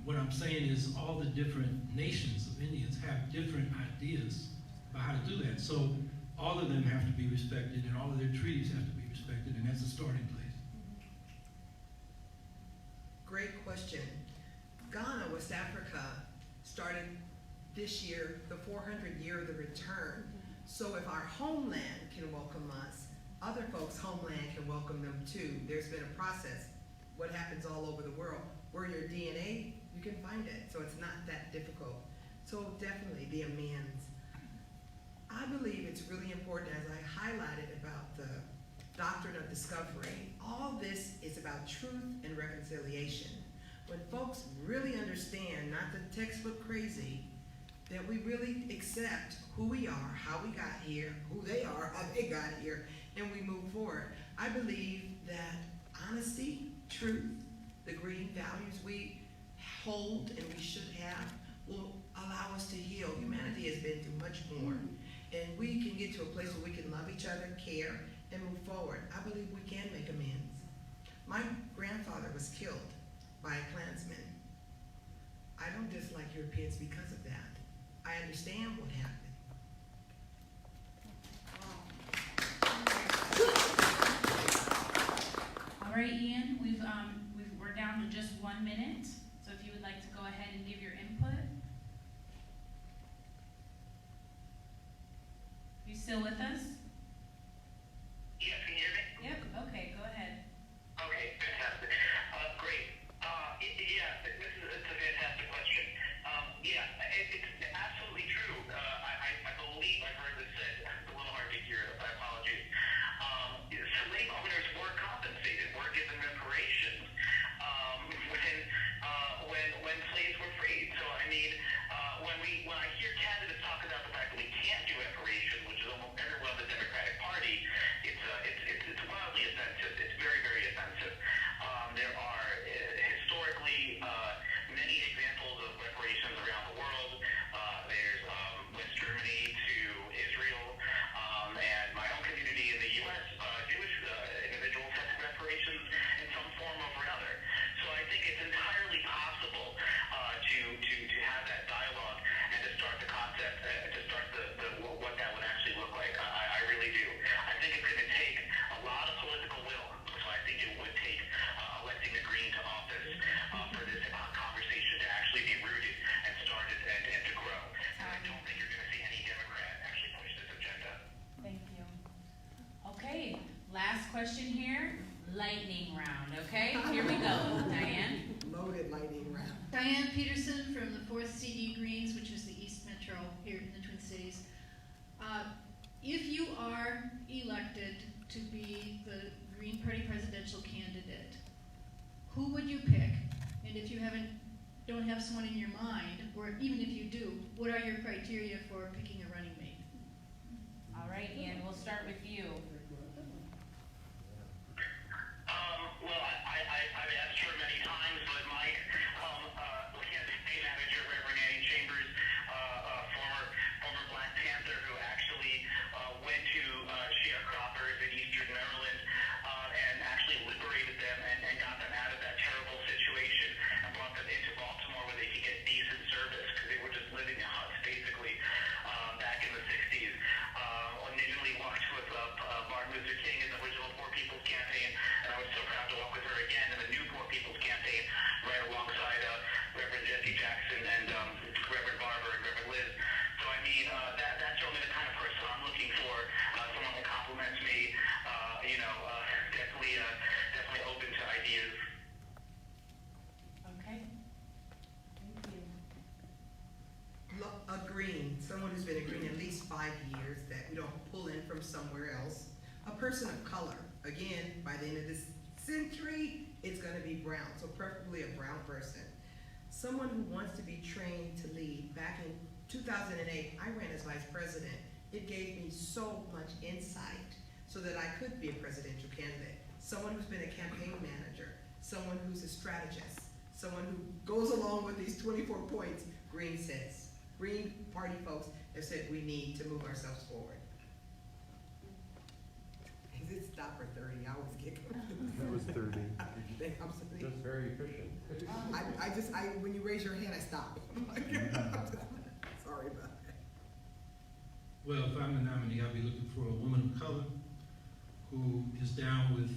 what I'm saying is all the different nations of Indians have different ideas about how to do that. So all of them have to be respected, and all of their treaties have to be respected, and that's a starting place. Great question. Ghana, West Africa, started this year the 400 year of the return. So if our homeland can welcome us, other folks' homeland can welcome them too. There's been a process. What happens all over the world? Where your DNA, you can find it. So it's not that difficult. So definitely the amends. I believe it's really important, as I highlighted about the doctrine of discovery, all this is about truth and reconciliation. When folks really understand, not the textbook crazy, that we really accept who we are, how we got here, who they are, how they got here, and we move forward. I believe that honesty, truth, the green values we hold and we should have will allow us to heal. Humanity has been through much more, and we can get to a place where we can love each other, care, and move forward. I believe we can make amends. My grandfather was killed by a Klansman. I don't dislike Europeans because of that. I understand what happened. All right, Ian, we're down to just 1 minute. So if you would like to go ahead and give your input. You still with us? Yes, can you hear me? Yep, okay, go ahead. Okay, fantastic. Great. It's a fantastic question. It's absolutely true. I believe I've heard this said. It's a little hard to hear. My apologies. Slave owners were compensated, were given reparations when slaves were freed. So I mean, when I hear candidates talk about the fact that we can't do reparations, which is almost everyone in the Democratic Party, it's wildly offensive. It's very, very offensive. There are historically many examples of reparations around the world. There's West Germany to Israel, and my own community in the U.S. Jewish individuals have reparations in some form or another. So I think it's entirely possible to have that dialogue and to start the concept, to start what that would actually look like. I really do. I think it's going to take a lot of political will. So I think it would take electing the Green to office for this conversation to actually be rooted and started and to grow. And I don't think you're going to see any Democrat actually push this agenda. Thank you. Okay, last question here. Lightning round, okay? Here we go. Diane? Loaded lightning round. Diane Peterson from the 4th CD Greens, which is the East Metro here in the Twin Cities. If you are elected to be the Green Party presidential candidate, who would you pick? And if you don't have someone in your mind, or even if you do, what are your criteria for picking a running mate? All right, Ian, we'll start with you. Well, I've asked her many times, but my campaign manager, Reverend Annie Chambers, former Black Panther, who actually went to sharecroppers in Eastern Maryland and actually liberated them and got them out of that terrible situation and brought them into Baltimore where they could get decent service because they were just living in huts basically back in the 60s. Initially walked with Martin Luther King in the original Poor People's Campaign, and I was so proud to walk with her again in the new Poor People's Campaign right alongside Reverend Jesse Jackson and Reverend Barber and Reverend Liz. So I mean, that's certainly the kind of person I'm looking for, someone that compliments me, definitely open to ideas. Okay. Thank you. A green, someone who's been a green at least 5 years, that we don't pull in from somewhere else. A person of color. Again, by the end of this century, it's going to be brown, so preferably a brown person. Someone who wants to be trained to lead. Back in 2008, I ran as vice president. It gave me so much insight so that I could be a presidential candidate. Someone who's been a campaign manager, someone who's a strategist, someone who goes along with these 24 points Green says. Green Party folks have said we need to move ourselves forward. Is it stop or 30? I always get confused. That was 30. I'm sorry. Just very efficient. When you raise your hand, I stop. Sorry about that. Well, if I'm the nominee, I'll be looking for a woman of color who is down with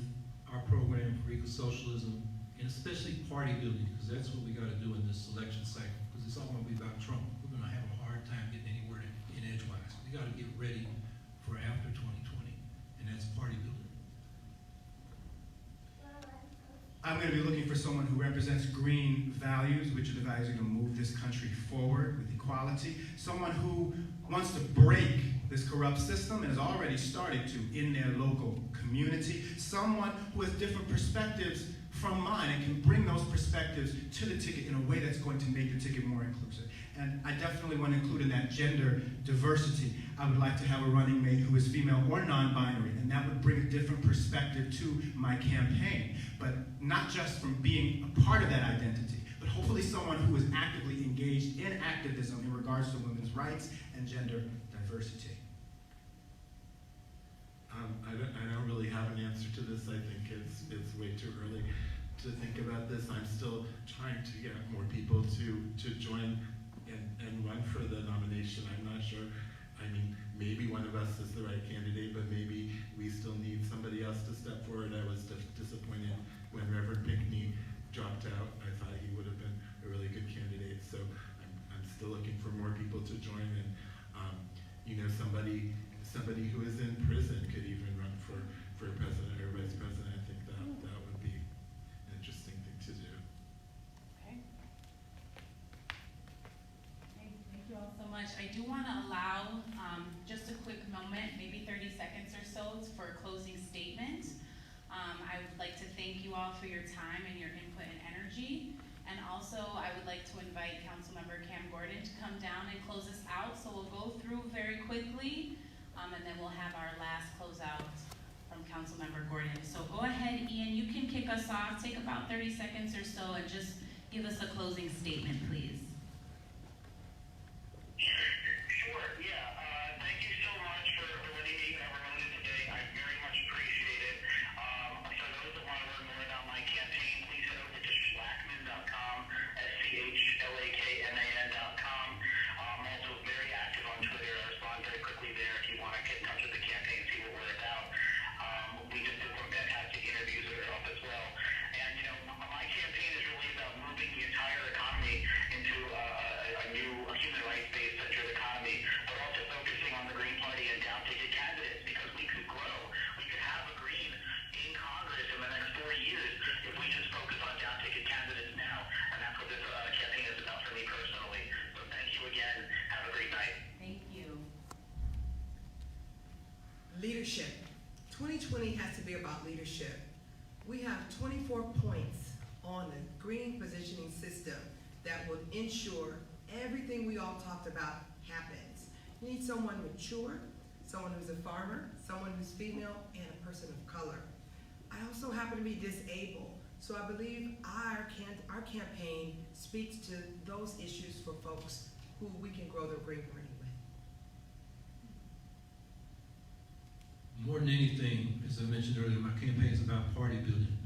our program for eco-socialism, and especially party building, because that's what we gotta do in this election cycle, because it's all gonna be about Trump. We're gonna have a hard time getting anywhere in edgewise. We gotta get ready for after 2020, and that's party building. I'm going to be looking for someone who represents green values, which are the values that are going to move this country forward with equality. Someone who wants to break this corrupt system and has already started to in their local community. Someone who has different perspectives from mine and can bring those perspectives to the ticket in a way that's going to make the ticket more inclusive. And I definitely want to include in that gender diversity. I would like to have a running mate who is female or non-binary, and that would bring a different perspective to my campaign. But not just from being a part of that identity, but hopefully someone who is actively engaged in activism in regards to women's rights and gender diversity. I don't really have an answer to this. I think it's way too early to think about this. I'm still trying to get more people to join and run for the nomination. I'm not sure. I mean, maybe one of us is the right candidate, but maybe we still need somebody else to step forward. I was disappointed when Reverend Pinckney dropped out. I thought he would have been a really good candidate. So I'm still looking for more people to join. And somebody who is in prison could even run for president or vice president. I think that would be an interesting thing to do. Okay. Thank you all so much. I do want to allow just a quick moment, maybe 30 seconds or so, for a closing statement. I would like to thank you all for your time and your input and energy. And also, I would like to invite Councilmember Cam Gordon to come down and close us out. So we'll go through very quickly, and then we'll have our last closeout from Councilmember Gordon. So go ahead, Ian, you can kick us off. Take about 30 seconds or so and just give us a closing statement, please. Sure, yeah. Thank you so much for letting me run it today. I very much appreciate it. For those that want to learn more about my campaign, please head over to schlakman.com, SCHLAKMAN.com. I'm also very active on Twitter. I respond very quickly there if you want to get in touch with the campaign, see what we're about. We just did some fantastic interviews that are up as well. And, my campaign is really about moving the entire economy into a new human rights-based centered economy, but also focusing on the Green Party and down-ticket candidates, because we could grow. We could have a Green in Congress in the next 4 years if we just focus on down-ticket candidates now. And that's what this campaign is about for me personally. So thank you again. Have a great night. Thank you. Leadership. 2020 has to be about leadership. We have 24 points on the green positioning system that will ensure everything we all talked about happens. You need someone mature, someone who's a farmer, someone who's female, and a person of color. I also happen to be disabled, so I believe our campaign speaks to those issues for folks who we can grow their Green Party with. More than anything, as I mentioned earlier, my campaign is about party building.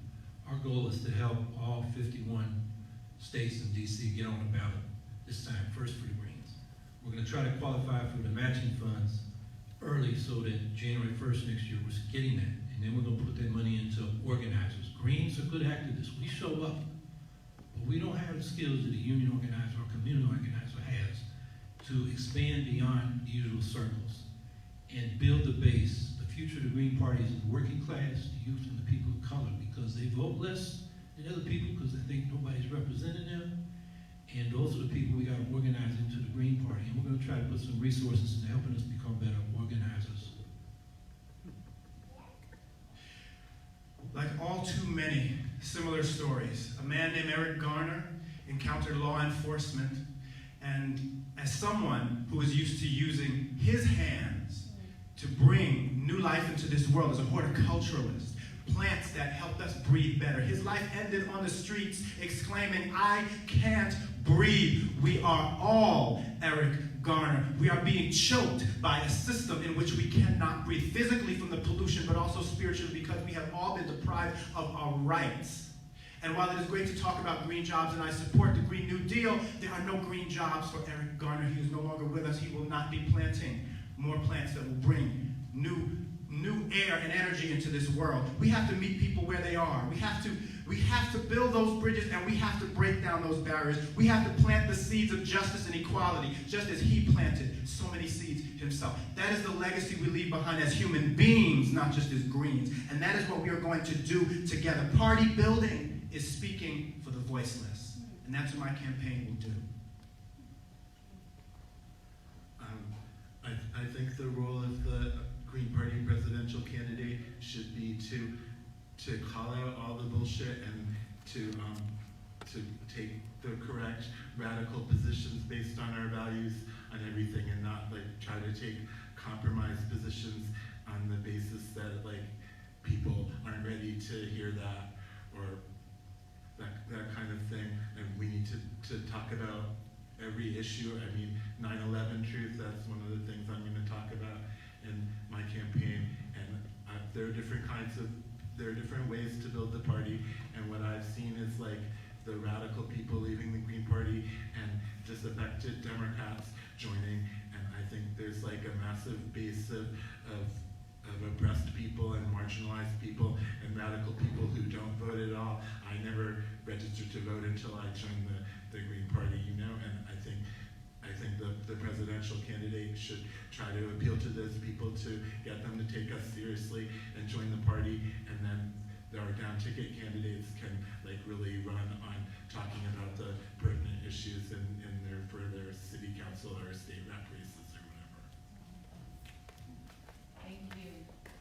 Our goal is to help all 51 states in DC get on the ballot this time, first for the Greens. We're going to try to qualify for the matching funds early so that January 1st next year we're getting that. And then we're going to put that money into organizers. Greens are good activists. We show up, but we don't have the skills that a union organizer or community organizer has to expand beyond the usual circles and build the base. The future of the Green Party is the working class, the youth, and the people of color, because they vote less than other people because they think nobody's representing them. And those are the people we got to organize into the Green Party. And we're going to try to put some resources into helping us become better organizers. Like all too many similar stories, a man named Eric Garner encountered law enforcement, and as someone who was used to using his hands to bring new life into this world as a horticulturalist, plants that helped us breathe better, his life ended on the streets exclaiming, "I can't breathe. We are all Eric Garner. We are being choked by a system in which we cannot breathe, physically from the pollution, but also spiritually, because we have all been deprived of our rights. And while it is great to talk about green jobs, and I support the Green New Deal, there are no green jobs for Eric Garner. He is no longer with us. He will not be planting more plants that will bring new air and energy into this world. We have to meet people where they are. We have to build those bridges, and we have to break down those barriers. We have to plant the seeds of justice and equality, just as he planted so many seeds himself. That is the legacy we leave behind as human beings, not just as Greens. And that is what we are going to do together. Party building is speaking for the voiceless. And that's what my campaign will do. I think the role of the Green Party presidential candidate should be to call out all the bullshit and to take the correct radical positions based on our values on everything, and not like try to take compromised positions on the basis that like people aren't ready to hear that or that kind of thing. And we need to talk about every issue. I mean, 9/11 truth, that's one of the things I'm going to talk about in my campaign. And there are different ways to build the party. And what I've seen is like the radical people leaving the Green Party and disaffected Democrats joining. And I think there's like a massive base of oppressed people and marginalized people and radical people who don't vote at all. I never registered to vote until I joined the Green Party, you know, and I think the presidential candidate should try to appeal to those people to get them to take us seriously and join the party, and then our down ticket candidates can like really run on talking about the pertinent issues for their city council or state rep races or whatever. Thank you.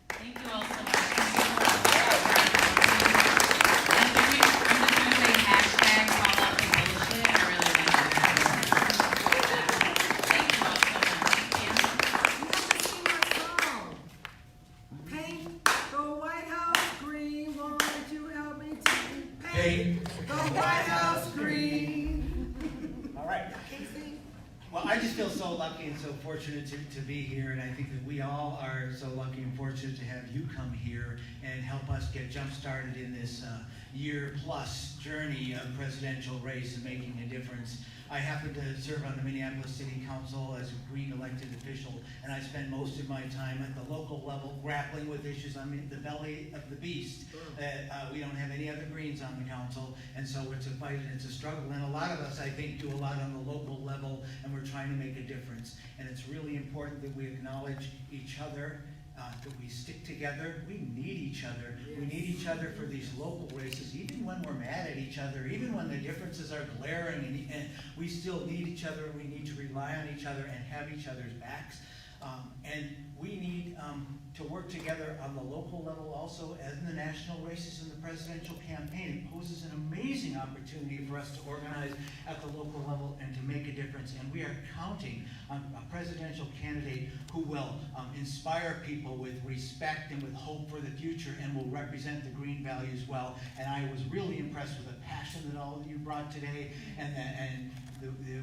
Thank you all so much. The White House green. All right. Well, I just feel so lucky and so fortunate to be here, and I think that we all are so lucky and fortunate to have you come here and help us get jump-started in this year-plus journey of presidential race and making a difference. I happen to serve on the Minneapolis City Council as a Green elected official, and I spend most of my time at the local level grappling with issues. I'm in the belly of the beast. We don't have any other Greens on the council, and so it's a fight and it's a struggle. And a lot of us, I think, do a lot on the local level, and we're trying to make a difference. And it's really important that we acknowledge each other, that we stick together. We need each other. Yes. We need each other for these local races, even when we're mad at each other, even when the differences are glaring, and we still need each other. We need to rely on each other and have each other's backs. And we need to work together on the local level also as in the national races and the presidential campaign. It poses an amazing opportunity for us to organize at the local level and to make a difference. And we are counting on a presidential candidate who will inspire people with respect and with hope for the future and will represent the Green values well. And I was really impressed with the passion that all of you brought today, and the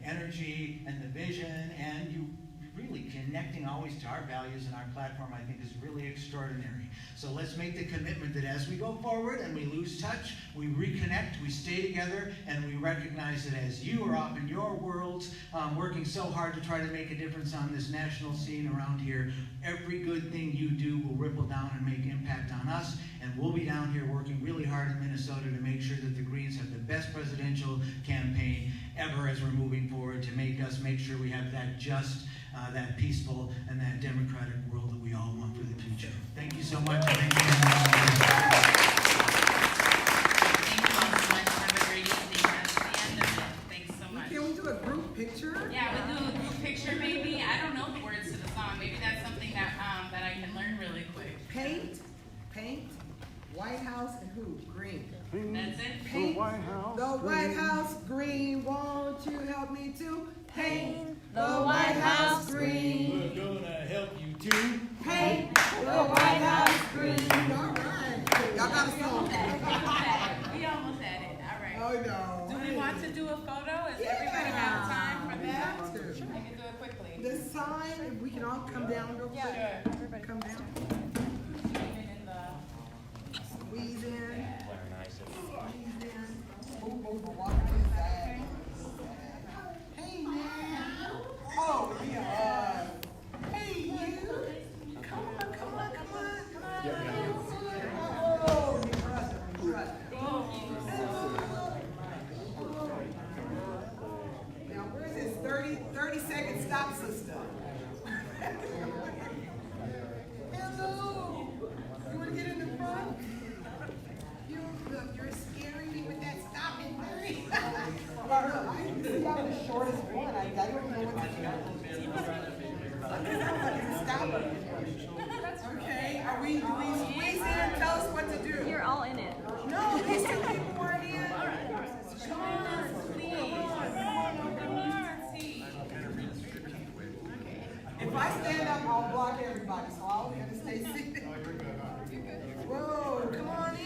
energy and the vision, and you really connecting always to our values and our platform, I think, is really extraordinary. So let's make the commitment that as we go forward and we lose touch, we reconnect, we stay together, and we recognize that as you are off in your worlds, working so hard to try to make a difference on this national scene around here, every good thing you do will ripple down and make impact on us, and we'll be down here working really hard in Minnesota to make sure that the Greens have the best presidential campaign ever as we're moving forward to make sure we have that just, that peaceful, and that democratic world that we all want for the future. Thank you so much. Thank you all so much. Have a great evening. That's the end of it. Thanks so much. Can we do a group picture? Yeah, we do a group picture maybe. I don't know the words to the song. Maybe that's something that that I can learn really quick. Paint, White House, and who? Green. That's it? Paint the White House green. Won't you help me to paint the White House green? We're gonna help you to paint the White House green. All right. Y'all Sure, I can do it quickly. The sign, if we can all come down real quick. Sure. Come down. Even in the. Squeeze in. Squeeze in. Move, walk to the side. Hey, man. Oh, yeah. Hey, you. Come on. Oh, your brother. Now, where's this 30-second stop system? Hello. You want to get in the front? You're scaring me with that stop and hurry. I see I'm the shortest one. I don't know what to do. Okay, do we squeeze in? Tell us what to do. You're all in it. No, these two people weren't in. Come on, if I stand up, I'll block everybody, so I'll have to stay seated. Whoa, come on in.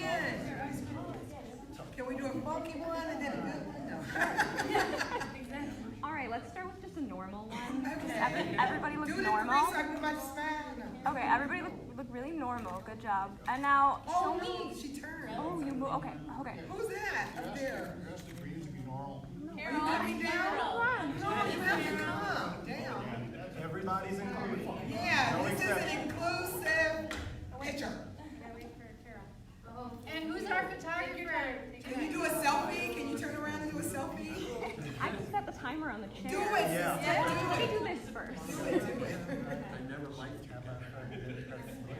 Can we do a funky one and then a good one? No. All right, let's start with just a normal one. Okay. Everybody looks Do it normal. in 3 so I can put my smile. Okay, everybody look really normal. Good job. And now show Oh, no, me. she turned. Oh, you move. Okay. Who's that up there? Are you Carol, coming down? No, you have to come. Damn. Everybody's included. Yeah, this is an inclusive picture. And who's our photographer? Can you do a selfie? Can you turn around and do a selfie? I can set the timer on the chair. Do it. Yeah. Let me do this first. Do it. I never liked you.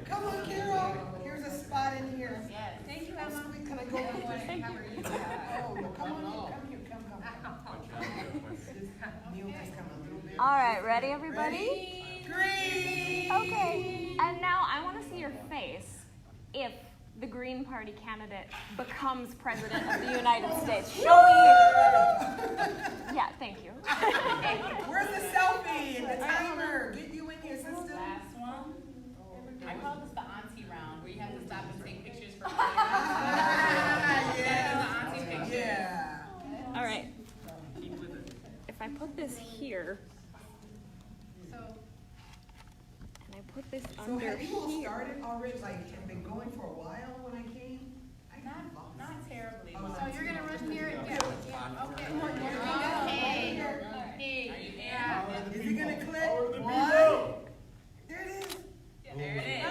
Come on, Carol. Here's a spot in here. Yes. Thank you, Emma. Can I go? Thank you. Oh, no, come on. Come here. Neil, just come a little bit. All right, ready, everybody? Green. Okay. And now I want to see your face if the Green Party candidate becomes president of the United States. Show me. Yeah, thank you. Where's the selfie and the timer? Get you in here, sister. Last one. I call this the auntie round, where you have to stop and take pictures for Yeah. the auntie picture. Yeah. All right. If I put this here, and I put this So under have you all here. started already? Like, have been going for a while when I came? Not terribly. Oh, So you're gonna run here and get, okay. Hey, are you in? Is it gonna click? One. There it is. There it is.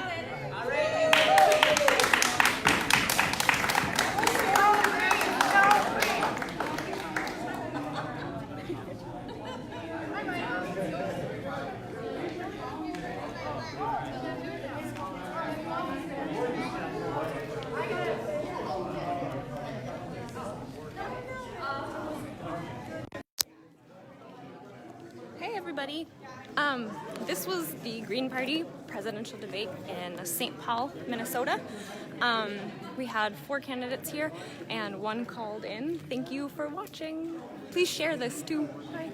All right. Hey everybody. This was the Green Party presidential debate in St. Paul, Minnesota. We had 4 candidates here and 1 called in. Thank you for watching. Please share this too. Bye.